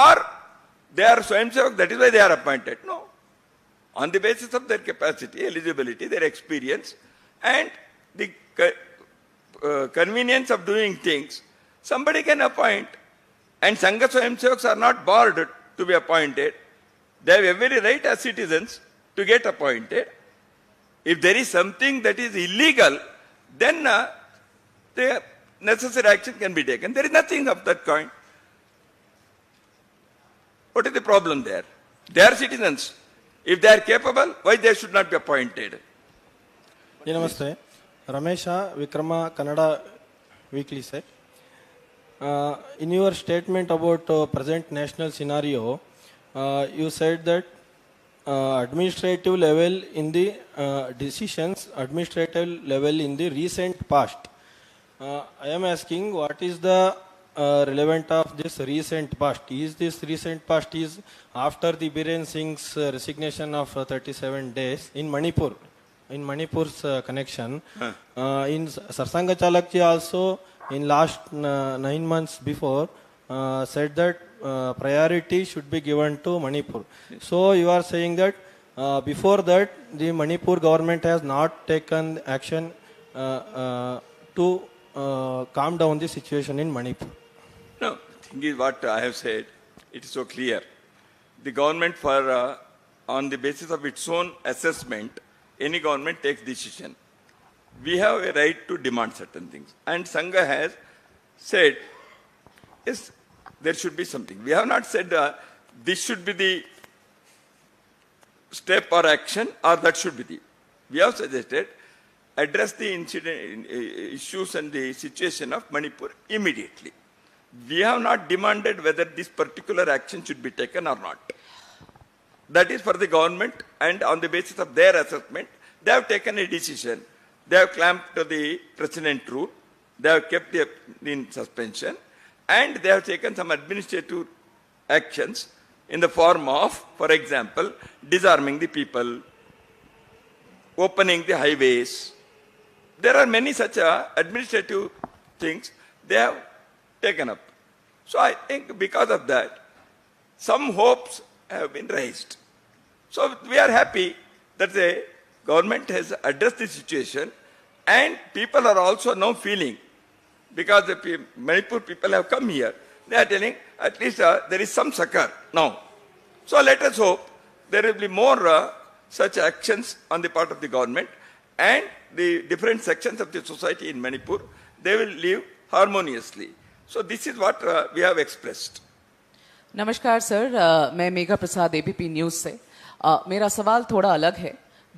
or they are Swayam Sevaks, that is why they are appointed. No. On the basis of their capacity, eligibility, their experience, and the convenience of doing things, somebody can appoint. And Sangha Swayam Sevaks are not barred to be appointed. They have every right as citizens to get appointed. If there is something that is illegal, then the necessary action can be taken. There is nothing of that kind. What is the problem there? They are citizens. If they are capable, why they should not be appointed? Namaste. Ramesha Vikrama Kannada Weekly said, in your statement about present national scenario, you said that administrative level in the decisions, administrative level in the recent past. I am asking, what is the relevant of this recent past? Is this recent past is after the Biren Singh's resignation of 37 days in Manipur, in Manipur's connection? In Sarsanga Chalakji also in last 9 months before said that priority should be given to Manipur. So you are saying that before that the Manipur government has not taken action to calm down the situation in Manipur. No, the thing is what I have said, it is so clear. The government on the basis of its own assessment, any government takes decision. We have a right to demand certain things. And Sangha has said, yes, there should be something. We have not said this should be the step or action or that should be the. We have suggested address the incident issues and the situation of Manipur immediately. We have not demanded whether this particular action should be taken or not. That is for the government, and on the basis of their assessment, they have taken a decision. They have clamped to the precedent rule, they have kept it in suspension, and they have taken some administrative actions in the form of, for example, disarming the people, opening the highways. There are many such administrative things they have taken up. So I think because of that, some hopes have been raised. So we are happy that the government has addressed the situation, and people are also now feeling, because the Manipur people have come here, they are telling at least there is some succor now. So let us hope there will be more such actions on the part of the government, and the different sections of the society in Manipur, they will live harmoniously. So this is what we have expressed. नमस्कार sir, मैं मेघा प्रसाद ABP news से। मेरा सवाल थोड़ा अलग है।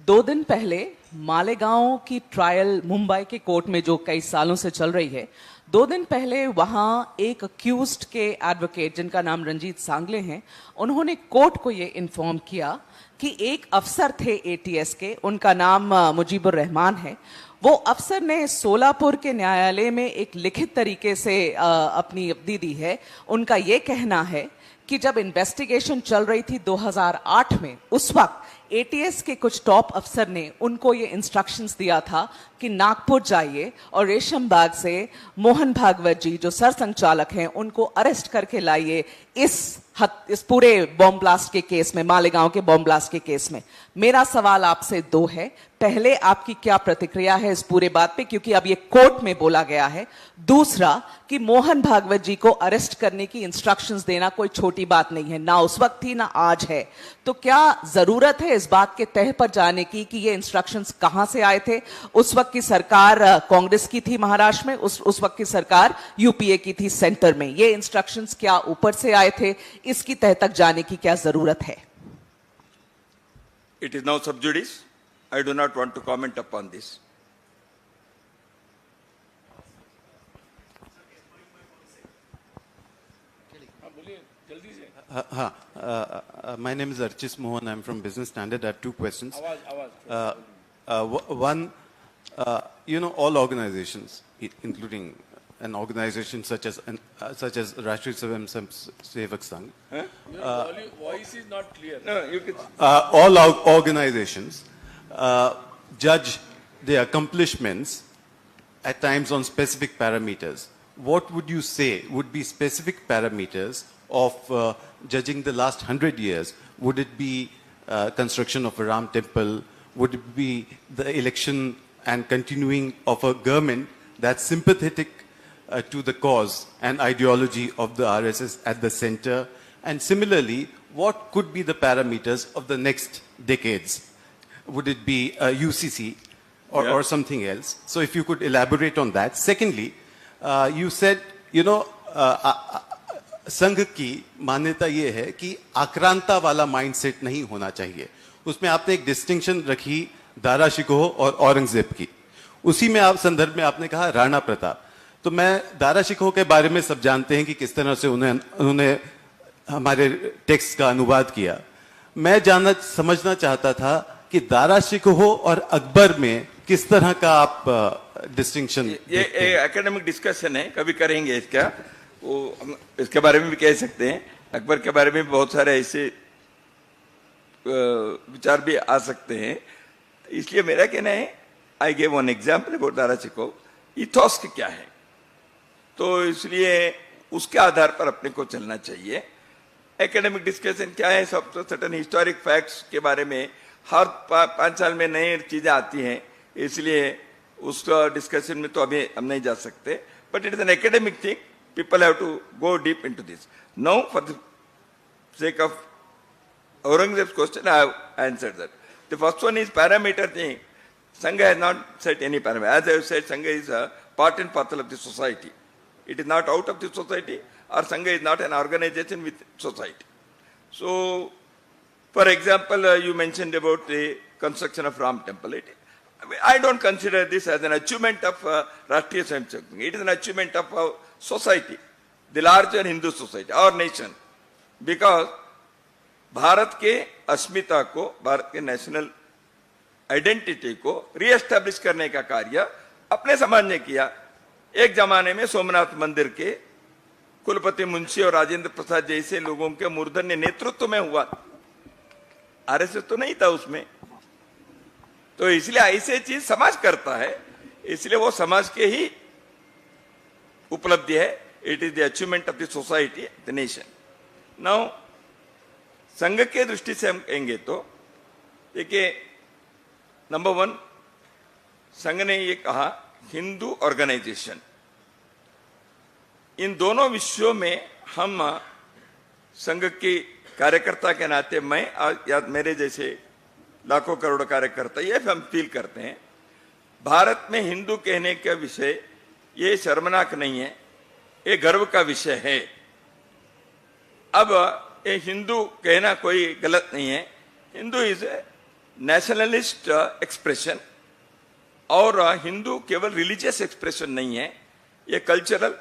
2 दिन पहले मालेगांव की ट्रायल मुंबई के कोर्ट में जो कई सालों से चल रही है, 2 दिन पहले वहां एक अक्यूज्ड के एडवोकेट जिनका नाम रंजीत सांगले हैं, उन्होंने कोर्ट को ये इन्फॉर्म किया कि एक अफसर थे एटीएस के, उनका नाम मुजीबुर रहमान है। वो अफसर ने सोलापुर के न्यायालय में एक लिखित तरीके से अपनी अवधि दी है। उनका ये कहना है कि जब इन्वेस्टिगेशन चल रही थी 2008 में, उस वक्त एटीएस के कुछ टॉप अफसर ने उनको ये इंस्ट्रक्शंस दिया था कि नागपुर जाइए और रेशम बाग से मोहन भागवत जी जो सरसंघचालक हैं उनको अरेस्ट करके लाइए इस पूरे बॉम्ब ब्लास्ट के केस में, मालेगांव के बॉम्ब ब्लास्ट के केस में। मेरा सवाल आपसे 2 है। पहले, आपकी क्या प्रतिक्रिया है इस पूरे बात पे, क्योंकि अब ये कोर्ट में बोला गया है। दूसरा, कि मोहन भागवत जी को अरेस्ट करने की इंस्ट्रक्शंस देना कोई छोटी बात नहीं है, ना उस वक्त थी ना आज है। तो क्या जरूरत है इस बात के तह पर जाने की कि ये इंस्ट्रक्शंस कहां से आए थे? उस वक्त की सरकार कांग्रेस की थी महाराष्ट्र में, उस वक्त की सरकार यूपीए की थी सेंटर में। ये इंस्ट्रक्शंस क्या ऊपर से आए थे? इसकी तह तक जाने की क्या जरूरत है? It is now sub judice. I do not want to comment upon this. My name is Archis Mohan. I'm from Business Standard. I have 2 questions. One, all organizations, including an organization such as Rashtriya Swayamsevak Sangh. Your voice is not clear. No, you can. All organizations judge their accomplishments at times on specific parameters. What would you say would be specific parameters of judging the last 100 years? Would it be construction of a Ram temple? Would it be the election and continuing of a government that's sympathetic to the cause and ideology of the RSS at the center? And similarly, what could be the parameters of the next decades? Would it be a UCC or something else? So if you could elaborate on that. Secondly, you said, संघ की मान्यता ये है कि आक्रांता वाला mindset नहीं होना चाहिए। उसमें आपने एक डिस्टिंक्शन रखी दारा शिकोह और औरंगजेब की। उसी में आप संदर्भ में आपने कहा राणा प्रताप। तो मैं दारा शिकोह के बारे में सब जानते हैं कि किस तरह से उन्होंने हमारे टेक्स्ट का अनुवाद किया। मैं समझना चाहता था कि दारा शिकोह और अकबर में किस तरह का आप डिस्टिंक्शन? ये एकेडमिक डिस्कशन है, कभी करेंगे इसका। वो हम इसके बारे में भी कह सकते हैं। अकबर के बारे में बहुत सारे ऐसे विचार भी आ सकते हैं। इसलिए मेरा कहना है, I gave one example about Dara Shikoh. Ethos क्या है, तो इसलिए उसके आधार पर अपने को चलना चाहिए। एकेडमिक डिस्कशन क्या है, सब तो सर्टेन हिस्टोरिक फैक्ट्स के बारे में हर 5 साल में नई चीजें आती हैं, इसलिए उसका डिस्कशन में तो अभी हम नहीं जा सकते। But it is an academic thing, people have to go deep into this. Now, for the sake of Aurangzeb's question, I have answered that. The first one is parameter thing. Sangha has not set any parameter. As I have said, Sangha is a part and parcel of the society. It is not out of the society, or Sangha is not an organization with society. So, for example, you mentioned about the construction of Ram temple. I don't consider this as an achievement of Rashtriya Swayamsevak Sangh. It is an achievement of society, the larger Hindu society, our nation. Because Bharat के अस्मिता को, भारत के national identity को re-establish करने का कार्य अपने समाज ने किया। एक जमाने में सोमनाथ मंदिर के कुलपति मुंशी और राजेंद्र प्रसाद जैसे लोगों के मूर्धन्य नेतृत्व में हुआ, आरएसएस तो नहीं था उसमें। तो इसलिए ऐसे चीज समाज करता है, इसलिए वो समाज के ही उपलब्धि है। It is the achievement of the society, the nation. Now संघ के दृष्टि से हम कहेंगे तो देखिए, नंबर 1, संघ ने ये कहा हिंदू ऑर्गेनाइजेशन। इन दोनों विषयों में हम संघ के कार्यकर्ता के नाते, मैं या मेरे जैसे लाखों करोड़ों कार्यकर्ता ये हम फील करते हैं, भारत में हिंदू कहने का विषय ये शर्मनाक नहीं है, ये गर्व का विषय है। अब ये हिंदू कहना कोई गलत नहीं है। Hindu is a nationalist expression और हिंदू केवल रिलीजियस एक्सप्रेशन नहीं है, ये cultural,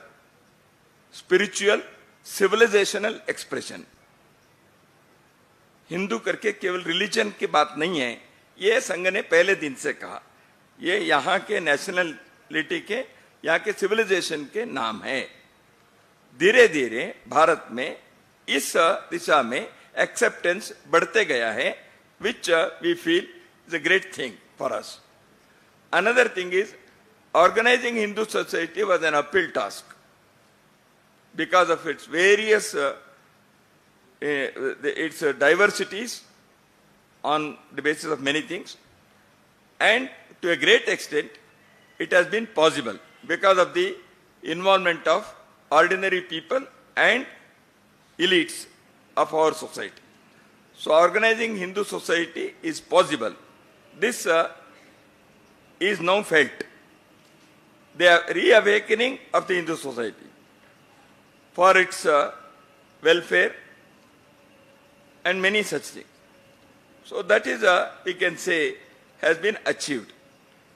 spiritual, civilisational expression. Hindu करके केवल रिलीजन की बात नहीं है, ये संघ ने पहले दिन से कहा। ये यहाँ के नेशनलिटी के, यहाँ के सिविलाइजेशन के नाम है। धीरे धीरे भारत में इस दिशा में एक्सेप्टेंस बढ़ते गया है, which we feel is a great thing for us. Another thing is, organizing Hindu society was an uphill task because of its various its diversities on the basis of many things, and to a great extent it has been possible because of the involvement of ordinary people and elites of our society. So organizing Hindu society is possible. This is now felt. The reawakening of the Hindu society for its welfare and many such things. So that is, we can say, has been achieved.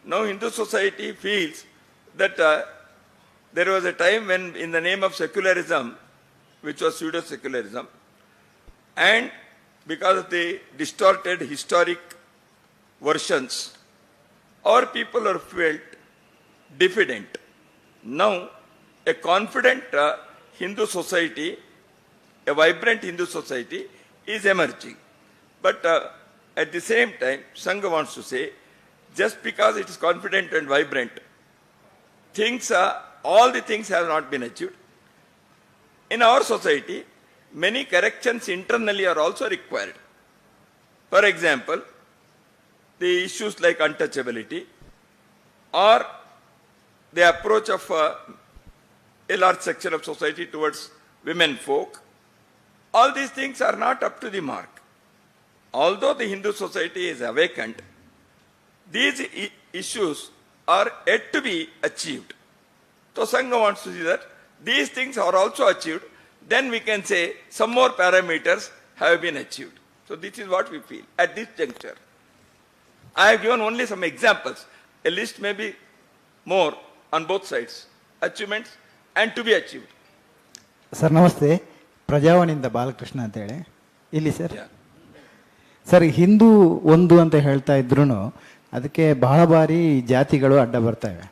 Now Hindu society feels that there was a time when, in the name of secularism, which was pseudo-secularism, and because of the distorted historic versions, our people are felt diffident. Now, a confident Hindu society, a vibrant Hindu society is emerging. But at the same time, Sangha wants to say, just because it is confident and vibrant, things, all the things have not been achieved. In our society, many corrections internally are also required. For example, the issues like untouchability or the approach of a large section of society towards women folk, all these things are not up to the mark. Although the Hindu society is awakened, these issues are yet to be achieved. So Sangha wants to see that these things are also achieved, then we can say some more parameters have been achieved. So this is what we feel at this juncture. I have given only some examples. A list may be more on both sides, achievements and to be achieved. Sir ನಮಸ್ತೆ, ಪ್ರಜಾವಾಣಿಯಿಂದ ಬಾಲಕೃಷ್ಣ ಅಂತೇಳಿ ಇಲ್ಲಿ sir. Yeah. Sir, Hindu ಒಂದು ಅಂತ ಹೇಳ್ತಾ ಇದ್ರು ಅದಕ್ಕೆ ಬಹಳ ಬಾರಿ ಜಾತಿಗಳು ಅಡ್ಡ ಬರ್ತವೆ.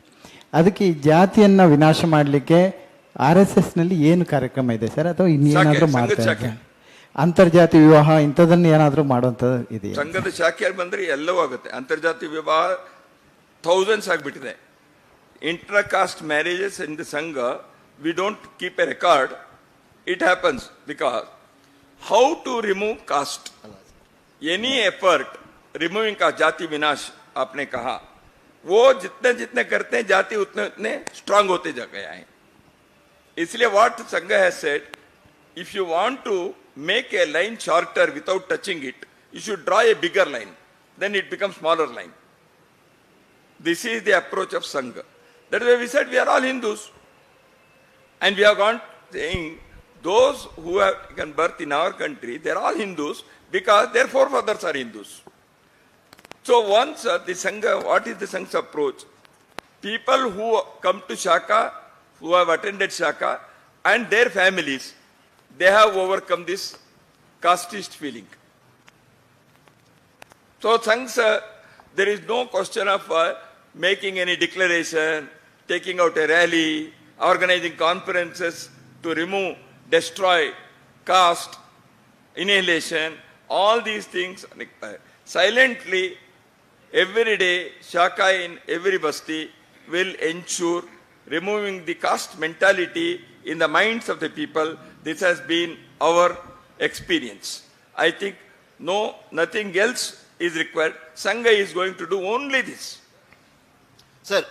ಅದಕ್ಕೆ ಈ ಜಾತಿಯನ್ನ ವಿನಾಶ ಮಾಡಲಿಕ್ಕೆ RSS ನಲ್ಲಿ ಏನು ಕಾರ್ಯಕ್ರಮ ಇದೆ ಸರ್, ಅಥವಾ ಇನ್ನೇನಾದ್ರೂ ಮಾಡ್ತಾ ಇದ್ದಾರೆ? ಅಂತರ್ಜಾತಿ ವಿವಾಹ ಇಂಥದನ್ನ ಏನಾದ್ರೂ ಮಾಡುವಂಥದ್ದು ಇದೆಯಾ? ಸಂಘದ ಶಾಖೆಯಲ್ಲಿ ಬಂದ್ರೆ ಎಲ್ಲವೂ ಆಗುತ್ತೆ. ಅಂತರ್ಜಾತಿ ವಿವಾಹ ಥೌಸಂಡ್ಸ್ ಆಗಿಬಿಟ್ಟಿದೆ. Inter caste marriages in the Sangh, we don't keep a record. It happens because how to remove caste, any effort removing का जाति विनाश आपने कहा, वो जितने जितने करते हैं जाति उतने उतने स्ट्रांग होते जा गया है. इसलिए what Sangh has said, if you want to make a line shorter without touching it, you should draw a bigger line, then it becomes smaller line. This is the approach of Sangha. That is why we said we are all Hindus. And we have gone saying those who have taken birth in our country, they are all Hindus because their forefathers are Hindus. So once the Sangha, what is the Sangha's approach? People who come to Shaka, who have attended Shaka, and their families, they have overcome this casteist feeling. So Sangha, there is no question of making any declaration, taking out a rally, organizing conferences to remove, destroy caste, annihilation, all these things. Silently, every day, Shaka in every basti will ensure removing the caste mentality in the minds of the people. This has been our experience. I think nothing else is required. Sangha is going to do only this. Sir,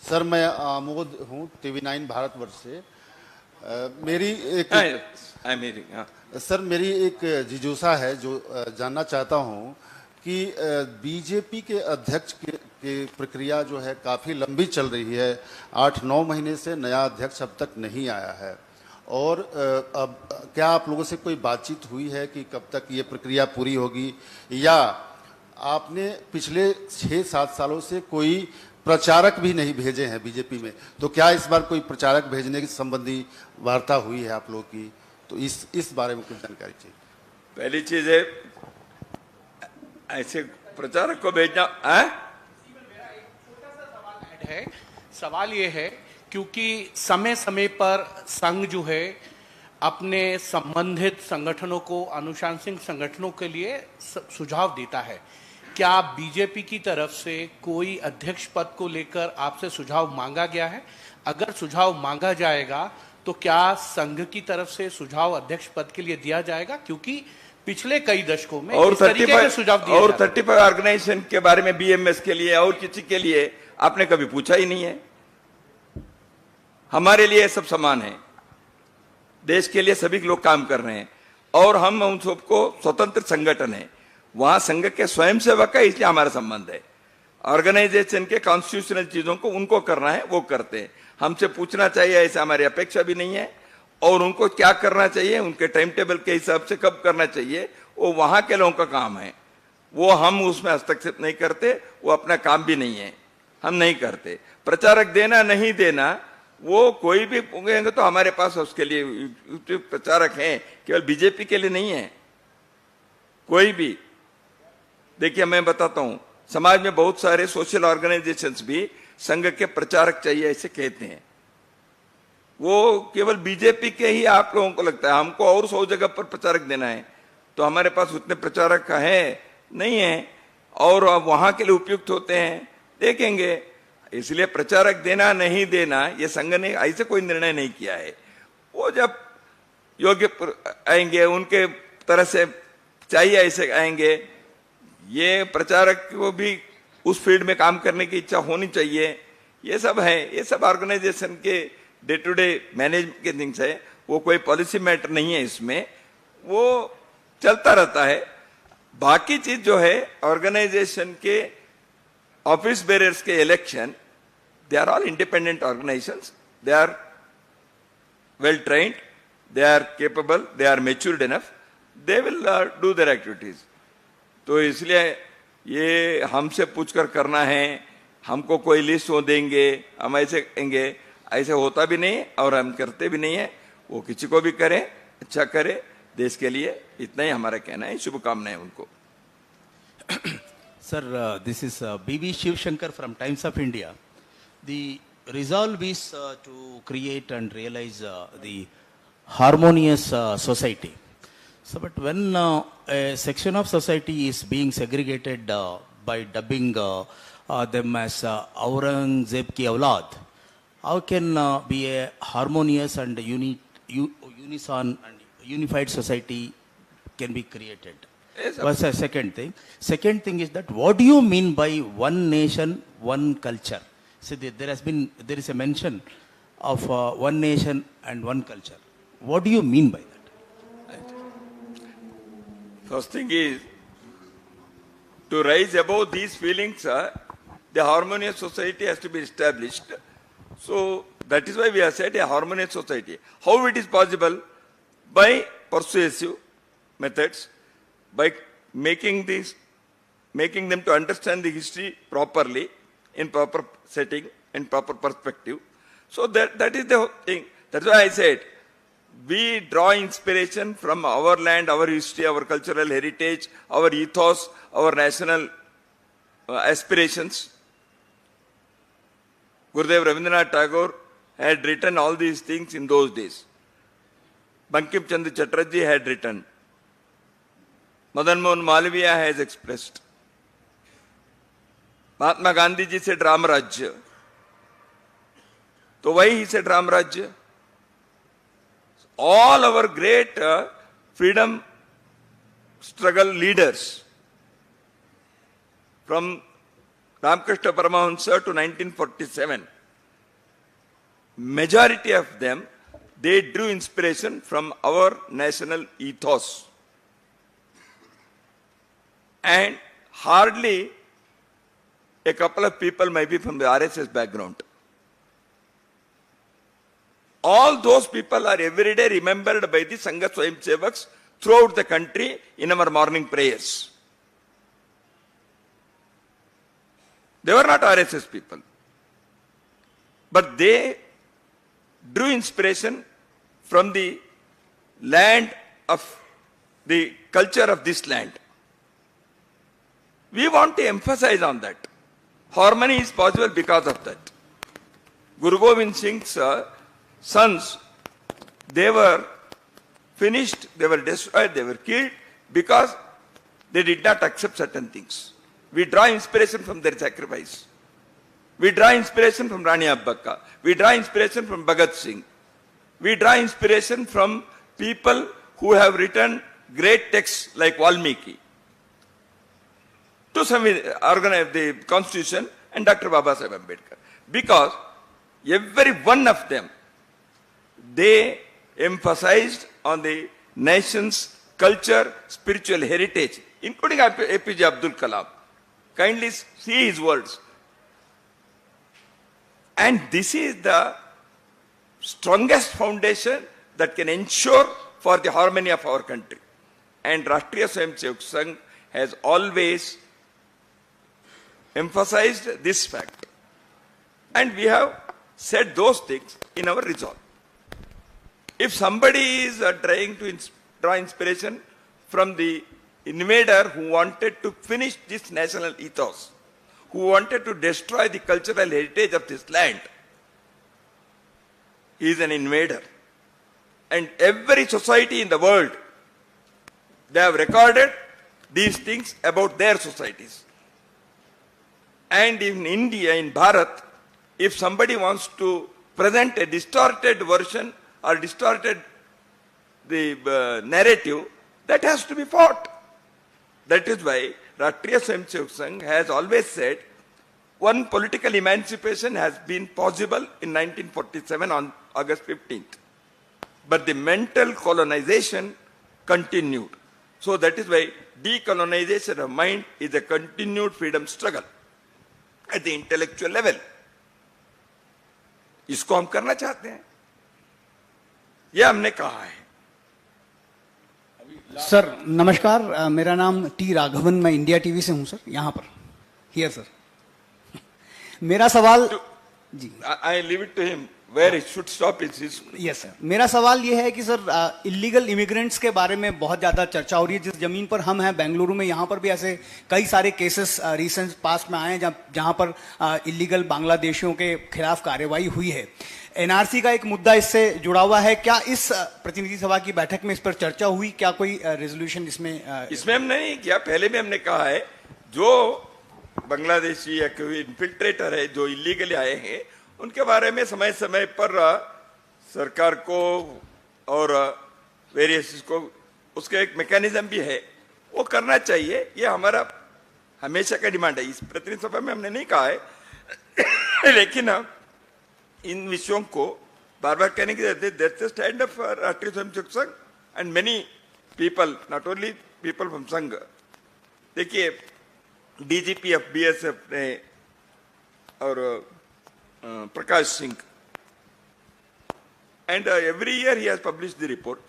sir मैं आमोद हूँ TV9 Bharatvarsh से। मेरी एक sir मेरी एक जिज्ञासा है जो जानना चाहता हूँ कि बीजेपी के अध्यक्ष की प्रक्रिया जो है काफ़ी लंबी चल रही है। 8-9 महीने से नया अध्यक्ष अब तक नहीं आया है और अब क्या आप लोगों से कोई बातचीत हुई है कि कब तक ये प्रक्रिया पूरी होगी, या आपने पिछले 6-7 सालों से कोई प्रचारक भी नहीं भेजे हैं बीजेपी में, तो क्या इस बार कोई प्रचारक भेजने की संबंधी वार्ता हुई है आप लोगों की? तो इस बारे में कुछ जानकारी चाहिए। पहली चीज है, ऐसे प्रचारक को भेजना है। सवाल ये है क्योंकि समय समय पर संघ जो है अपने संबंधित संगठनों को, अनुशासनिक संगठनों के लिए सुझाव देता है। क्या बीजेपी की तरफ से कोई अध्यक्ष पद को लेकर आपसे सुझाव मांगा गया है? अगर सुझाव मांगा जाएगा तो क्या संघ की तरफ से सुझाव अध्यक्ष पद के लिए दिया जाएगा? क्योंकि पिछले कई दशकों में और इस तरीके के सुझाव दिए और जाते हैं। 35 ऑर्गेनाइजेशन के बारे में बीएमएस के लिए और किसी के लिए आपने कभी पूछा ही नहीं है। हमारे लिए सब समान है, देश के लिए सभी लोग काम कर रहे हैं और हम उन सबको स्वतंत्र संगठन है, वहां संघ के स्वयंसेवक है, इसलिए हमारा संबंध है। ऑर्गेनाइजेशन के कॉन्स्टिट्यूशनल चीजों को उनको करना है, वो करते हैं। हमसे पूछना चाहिए ऐसा हमारी अपेक्षा भी नहीं है, और उनको क्या करना चाहिए, उनके टाइम टेबल के हिसाब से कब करना चाहिए, वो वहां के लोगों का काम है। वो हम उसमें हस्तक्षेप नहीं करते, वो अपना काम भी नहीं है, हम नहीं करते। प्रचारक देना नहीं देना वो कोई भी पूछेंगे तो हमारे पास उसके लिए प्रचारक हैं, केवल बीजेपी के लिए नहीं है, कोई भी। देखिए मैं बताता हूं, समाज में बहुत सारे सोशल ऑर्गेनाइजेशंस भी संघ के प्रचारक चाहिए ऐसे कहते हैं। वो केवल बीजेपी के ही आप लोगों को लगता है, हमको और 100 जगह पर प्रचारक देना है, तो हमारे पास उतने प्रचारक है नहीं है, और वहां के लिए उपयुक्त होते हैं, देखेंगे। इसलिए प्रचारक देना नहीं देना ये संघ ने ऐसे कोई निर्णय नहीं किया है। वो जब योग्य आएंगे, उनके तरह से चाहिए ऐसे आएंगे। ये प्रचारक को भी उस फील्ड में काम करने की इच्छा होनी चाहिए, ये सब है। ये सब ऑर्गेनाइजेशन के डे टू डे मैनेजमेंट के थिंग्स है, वो कोई पॉलिसी मैटर नहीं है, इसमें वो चलता रहता है। बाकी चीज जो है ऑर्गेनाइजेशन के ऑफिस बेरर्स के election, they are all independent organisations, they are well trained, they are capable, they are matured enough, they will do their activities. तो इसलिए ये हमसे पूछकर करना है, हमको कोई लिस्ट वो देंगे, हम ऐसे कहेंगे, ऐसे होता भी नहीं और हम करते भी नहीं है। वो किसी को भी करें, अच्छा करे देश के लिए, इतना ही हमारा कहना है। शुभकामनाएं उनको। Sir, this is B.B. Shivshankar from Times of India. The resolve is to create and realize the harmonious society. So, but when a section of society is being segregated by dubbing them as Aurangzeb ki aulad, how can be a harmonious and unison and unified society can be created? Was a second thing. Second thing is that what do you mean by one nation, one culture? So there is a mention of one nation and one culture. What do you mean by that? First thing is to rise above these feelings. The harmonious society has to be established. So that is why we have said a harmonious society. How it is possible? By persuasive methods, by making them to understand the history properly, in proper setting, in proper perspective. So that is the thing. That's why I said, we draw inspiration from our land, our history, our cultural heritage, our ethos, our national aspirations. Gurudev Rabindranath Tagore had written all these things in those days. Bankim Chandra Chatterjee had written. Madan Mohan Malviya has expressed. Mahatma Gandhi ji said Ram Rajya. So why he said Ram Rajya? All our great freedom struggle leaders, from Ramakrishna Paramahansa to 1947, majority of them, they drew inspiration from our national ethos. And hardly a couple of people may be from the RSS background. All those people are every day remembered by the Sangha Swayamsevaks throughout the country in our morning prayers. They were not RSS people, but they drew inspiration from the land of the culture of this land. We want to emphasize on that. Harmony is possible because of that. Guru Gobind Singh's sons, they were finished, they were destroyed, they were killed because they did not accept certain things. We draw inspiration from their sacrifice. We draw inspiration from Rani Abbakka. We draw inspiration from Bhagat Singh. We draw inspiration from people who have written great texts like Valmiki to organize the Constitution and Dr. Babasaheb Ambedkar. Because every one of them, they emphasized on the nation's culture, spiritual heritage, including APJ Abdul Kalam. Kindly see his words. And this is the strongest foundation that can ensure for the harmony of our country. And Rashtriya Swayamsevak Sangh has always emphasized this fact. And we have said those things in our resolve. If somebody is trying to draw inspiration from the invader who wanted to finish this national ethos, who wanted to destroy the cultural heritage of this land, he is an invader. And every society in the world, they have recorded these things about their societies. And in India, in Bharat, if somebody wants to present a distorted version or distorted the narrative, that has to be fought. That is why Rashtriya Swayamsevak Sangh has always said one political emancipation has been possible in 1947 on August 15th. But the mental colonization continued. So that is why decolonization of mind is a continued freedom struggle at the intellectual level. इसको हम करना चाहते हैं, यह हमने कहा है. Sir नमस्कार, मेरा नाम टी राघवन, मैं इंडिया टीवी से हूं सर, यहाँ पर हियर सर. मेरा सवाल जी, I leave it to him where it should stop is his. Yes sir, मेरा सवाल ये है कि सर इलीगल इमिग्रेंट्स के बारे में बहुत ज़्यादा चर्चा हो रही है. जिस जमीन पर हम हैं बेंगलुरु में, यहाँ पर भी ऐसे कई सारे केसेस रिसेंट पास्ट में आए हैं जहाँ पर इलीगल बांग्लादेशियों के खिलाफ कार्रवाई हुई है. एनआरसी का एक मुद्दा इससे जुड़ा हुआ है. क्या इस प्रतिनिधि सभा की बैठक में इस पर चर्चा हुई? क्या कोई रेजोल्यूशन इसमें हमने नहीं किया. पहले भी हमने कहा है जो बांग्लादेशी या कोई इन्फिल्ट्रेटर है जो इलीगली आए हैं, उनके बारे में समय समय पर सरकार को और वेरियस को उसका एक मैकेनिज्म भी है, वो करना चाहिए. ये हमारा हमेशा का डिमांड है. इस प्रतिनिधि सभा में हमने नहीं कहा है, लेकिन इन विषयों को बार बार कहने की जरूरत है. दैट्स द स्टैंड ऑफ राष्ट्रीय Swayamsevak Sangh and many people, not only people from संघ. देखिए डीजीपी ऑफ बीएसएफ ने और Prakash Singh, and every year he has published the report.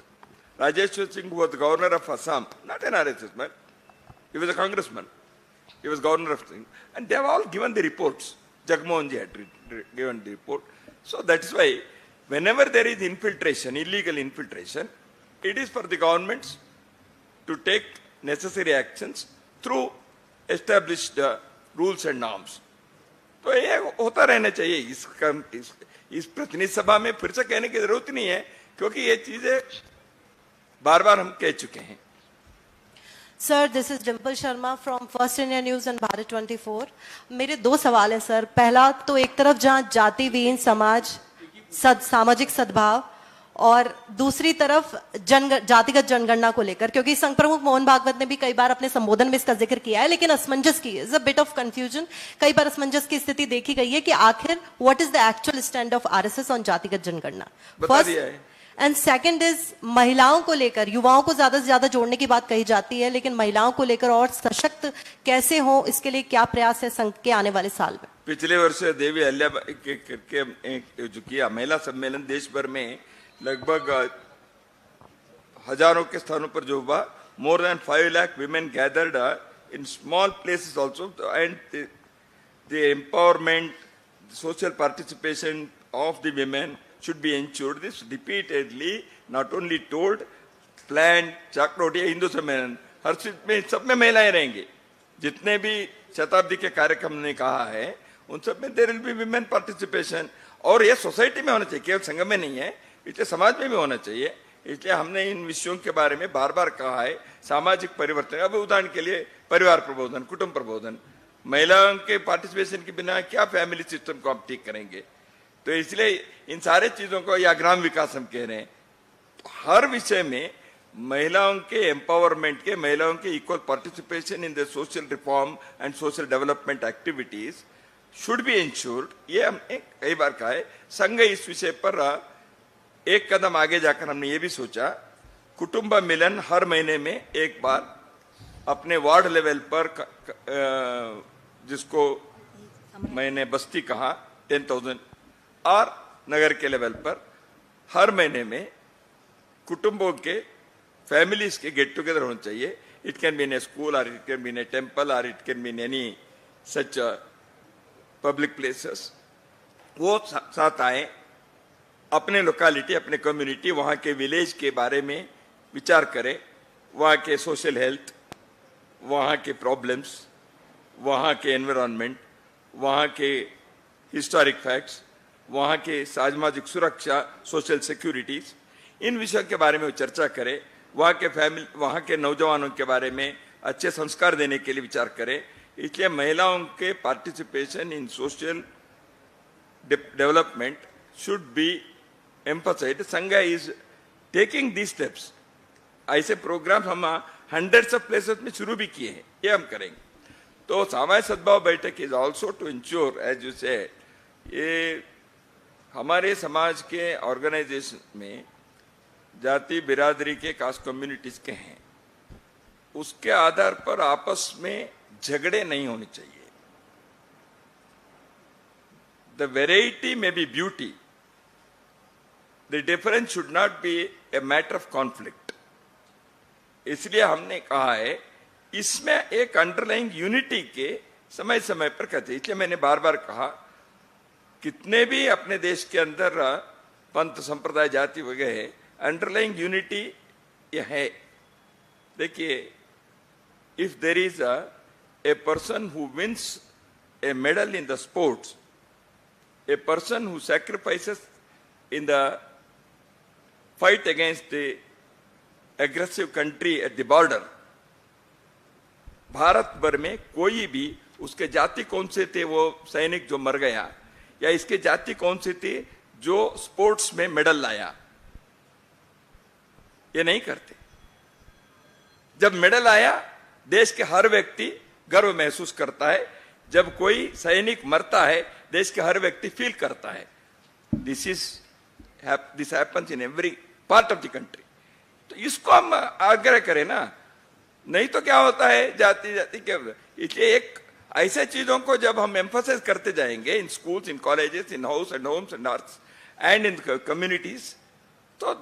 Rajeshwar Singh was the governor of Assam, not an RSS man, he was a congressman, he was governor of Singh, and they have all given the reports. Jagmohan ji had given the report. So that's why whenever there is infiltration, illegal infiltration, it is for the governments to take necessary actions through established rules and norms. तो ये होता रहना चाहिए. इस प्रतिनिधि सभा में फिर से कहने की जरूरत नहीं है, क्योंकि ये चीजें बार बार हम कह चुके हैं. Sir, this is Dimple Sharma from first India news and Bharat 24. मेरे दो सवाल हैं सर. पहला तो एक तरफ जहां जाति विहीन समाज, सामाजिक सद्भाव, और दूसरी तरफ जातिगत जनगणना को लेकर, क्योंकि संघ प्रमुख मोहन भागवत ने भी कई बार अपने संबोधन में इसका जिक्र किया है, लेकिन असमंजस की is a bit of confusion. कई बार असमंजस की स्थिति देखी गई है कि आखिर what is the actual stand of RSS on जातिगत जनगणना. फर्स्ट एंड सेकंड इज महिलाओं को लेकर, युवाओं को ज्यादा से ज्यादा जोड़ने की बात कही जाती है, लेकिन महिलाओं को लेकर और सशक्त कैसे हो, इसके लिए क्या प्रयास है संघ के आने वाले साल में? पिछले वर्ष देवी अहिल्याबाई के जो किया महिला सम्मेलन देश भर में लगभग हजारों के स्थानों पर जो हुआ, more than 5 lakh women gathered in small places also, and the empowerment, the social participation of the women should be ensured. This repeatedly not only told, planned, चाकरोटिया Hindu सम्मेलन, हर चीज में सब में महिलाएं रहेंगी. जितने भी शताब्दी के कार्यक्रम ने कहा है उन सब में there will be women participation. और ये सोसाइटी में होना चाहिए, केवल संघ में नहीं है, इसलिए समाज में भी होना चाहिए. इसलिए हमने इन विषयों के बारे में बार बार कहा है. सामाजिक परिवर्तन, अब उदाहरण के लिए परिवार प्रबोधन, कुटुंब प्रबोधन, महिलाओं के पार्टिसिपेशन के बिना क्या फैमिली सिस्टम को आप ठीक करेंगे. तो इसलिए इन सारे चीजों को, या ग्राम विकास हम कह रहे हैं, हर विषय में महिलाओं के एम्पावरमेंट के, महिलाओं के equal participation in the social reform and social development activities should be insured. ये हमने कई बार कहा है. संघ इस विषय पर एक कदम आगे जाकर हमने ये भी सोचा, कुटुंब मिलन हर महीने में एक बार अपने वार्ड लेवल पर, जिसको मैंने बस्ती कहा 10,000, और नगर के लेवल पर हर महीने में कुटुंबों के, फैमिलीज के गेट टुगेदर होना चाहिए. It can be in a school, और it can be in a temple, और it can be in any such public places. वो साथ आए, अपने लोकेलिटी, अपने कम्युनिटी, वहाँ के विलेज के बारे में विचार करें, वहाँ के सोशल हेल्थ, वहाँ के प्रॉब्लम्स, वहाँ के एनवायरनमेंट, वहाँ के हिस्टोरिक फैक्ट्स, वहाँ के सामाजिक सुरक्षा, सोशल सिक्योरिटीज, इन विषयों के बारे में चर्चा करें. वहाँ के फैमिली, वहाँ के नौजवानों के बारे में अच्छे संस्कार देने के लिए विचार करें. इसलिए महिलाओं के participation in social development should be emphasised. Sangh is taking these steps. ऐसे प्रोग्राम हम हंड्रेड्स ऑफ प्लेसेस में शुरू भी किए हैं, ये हम करेंगे. तो सामाजिक सद्भाव बैठक is also to ensure, as you said, ये हमारे समाज के ऑर्गेनाइजेशन में जाति बिरादरी के, कास्ट कम्युनिटीज के हैं, उसके आधार पर आपस में झगड़े नहीं होने चाहिए. द वेराइटी में be beauty, the difference should not be a matter of conflict. इसलिए हमने कहा है इसमें एक अंडरलाइंग यूनिटी के समय समय पर कहते. इसलिए मैंने बार बार कहा, कितने भी अपने देश के अंदर पंथ, संप्रदाय, जाति वगैरह, अंडरलाइंग यूनिटी ये है. देखिए, if there is a person who wins a medal in the sports, a person who sacrifices in the fight against the aggressive country at the border, Bharat भर में कोई भी, उसके जाति कौन से थे वो सैनिक जो मर गया, या इसके जाति कौन से थे जो स्पोर्ट्स में मेडल लाया, ये नहीं करते. जब मेडल आया, देश के हर व्यक्ति गर्व महसूस करता है. जब कोई सैनिक मरता है, देश के हर व्यक्ति फील करता है. This happens in every part of the country. तो इसको हम आग्रह करें ना, नहीं तो क्या होता है, जाति जाति के. इसलिए एक ऐसे चीजों को जब हम एम्फसाइज करते जाएंगे in schools, in colleges, in house and homes and arts and in communities, तो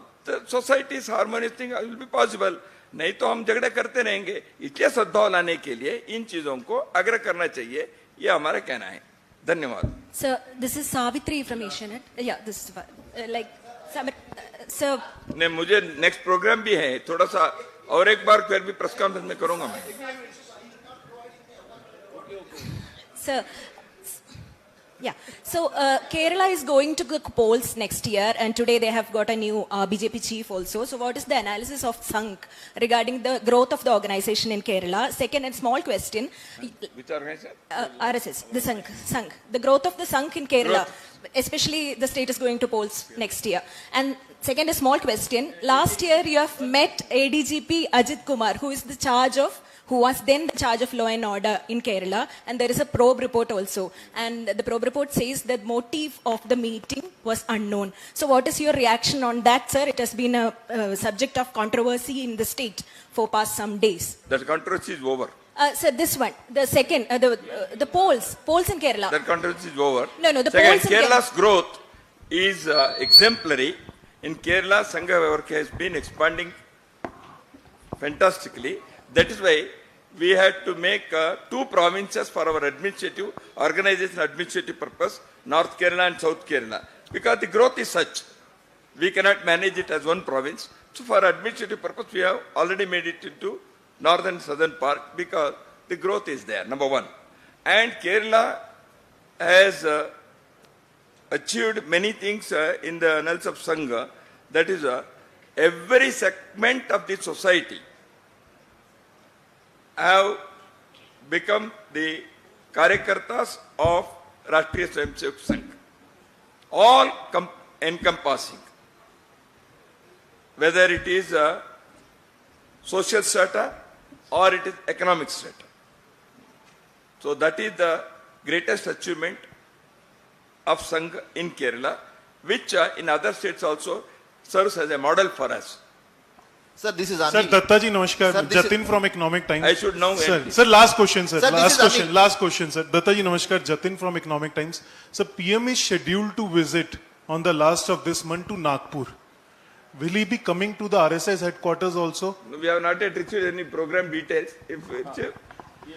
society harmonious thing will be possible. नहीं तो हम झगड़े करते रहेंगे. इसलिए सद्भाव लाने के लिए इन चीजों को आग्रह करना चाहिए, ये हमारा कहना है. धन्यवाद. Sir, this is Savitri from Asianet. Yeah, this is like sir. ने मुझे नेक्स्ट प्रोग्राम भी है, थोड़ा सा और एक बार फिर भी प्रेस कॉन्फ्रेंस में करूंगा मैं. Sir, yeah. So Kerala is going to the polls next year, and today they have got a new BJP chief also. So what is the analysis of Sangh regarding the growth of the organization in Kerala? Second, and small question. Which organization? RSS, the Sangh. The growth of the Sangh in Kerala, especially the state is going to polls next year. And second, a small question. Last year you have met ADGP Ajit Kumar, who was then the charge of law and order in Kerala, and there is a probe report also, and the probe report says that motive of the meeting was unknown. So what is your reaction on that, sir? It has been a subject of controversy in the state for past some days. That controversy is over. Sir, this one, the second, the polls in Kerala. That controversy is over. No, the Second, polls in Kerala's growth is exemplary. In Kerala, Sangha work has been expanding fantastically. That is why we had to make 2 provinces for our administrative organization, administrative purpose, North Kerala and South Kerala. Because the growth is such, we cannot manage it as one province. So for administrative purpose, we have already made it into northern southern part because the growth is there, number one. And Kerala has achieved many things in the annals of Sangha. That is, every segment of the society have become the Karyakartas of Rashtriya Swayamsevak Sangh. All encompassing. Whether it is social strata or it is economic strata. So that is the greatest achievement of Sangh in Kerala, which in other states also serves as a model for us. Sir, this is Sir, Anil. Dattaji, namaskar. Sir, this Jatin from Economic Times. I should know. Sir, last question, sir. Sir, this is Last question, sir. Dattaji, namaskar. Jatin from Economic Times. Sir, PM is scheduled to visit on the last of this month to Nagpur. Will he be coming to the RSS headquarters also? We have not yet received any program details.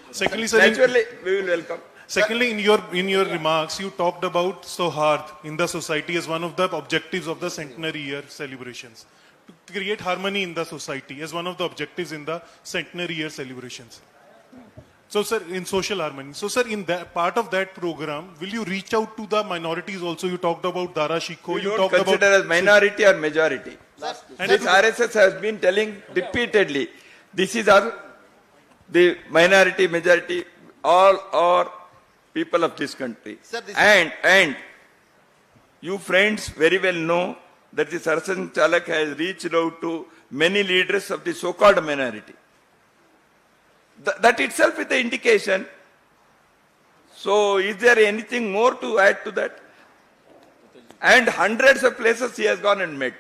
Secondly, sir, naturally, we will welcome. Secondly, in your remarks, you talked about Sohard in the society as one of the objectives of the centenary year celebrations. To create harmony in the society as one of the objectives in the centenary year celebrations. So, sir, in social harmony. So, sir, in that part of that program, will you reach out to the minorities also? You talked about Dara Shikho. We You don't talked consider about as minority or majority. This RSS has been telling repeatedly, this is the minority, majority, all are people of this country. Sir, this and you friends very well know that the Sarasang Chalak has reached out to many leaders of the so-called minority. That itself is the indication. So is there anything more to add to that? And hundreds of places he has gone and met.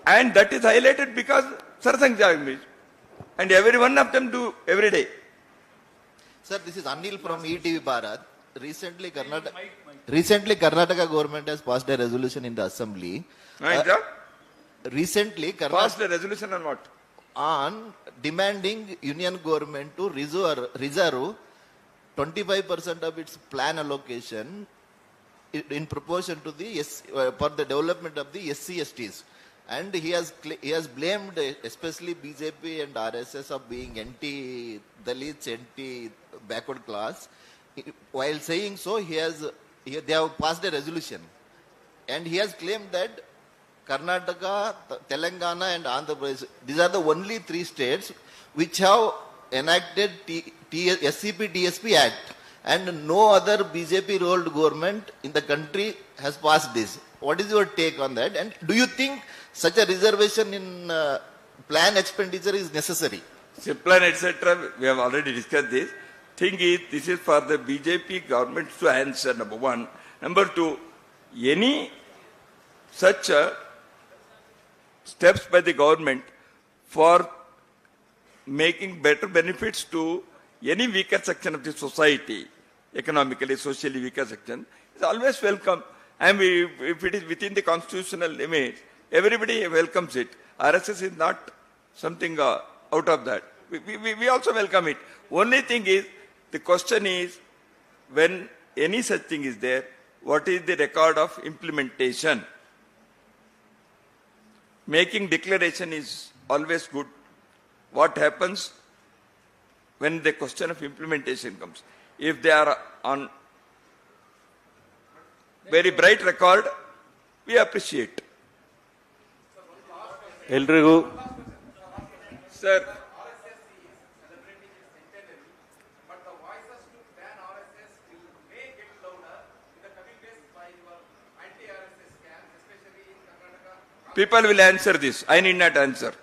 And that is highlighted because Sarasang Chalak, and every one of them do every day. Sir, this is Anil from ETV Bharat. Recently, Karnataka government has passed a resolution in the assembly. Recently, Passed a resolution on what? On demanding union government to reserve 25% of its plan allocation in proportion to the for the development of the SC/STs. And he has blamed especially BJP and RSS of being anti-Dalits, anti-backward class. While saying so, they have passed a resolution. And he has claimed that Karnataka, Telangana and Andhra Pradesh, these are the only 3 states which have enacted SCP-DSP Act. And no other BJP-rolled government in the country has passed this. What is your take on that? And do you think such a reservation in plan expenditure is necessary? Plan, etc. We have already discussed this. Thing is, this is for the BJP government to answer, number one. Number two, any such steps by the government for making better benefits to any weaker section of the society, economically, socially weaker section, is always welcome. And if it is within the constitutional limits, everybody welcomes it. RSS is not something out of that. We also welcome it. Only thing is, the question is, when any such thing is there, what is the record of implementation? Making declaration is always good. What happens when the question of implementation comes? If they are on very bright record, we appreciate. Eldrigu. Sir. People will answer this. I need not answer.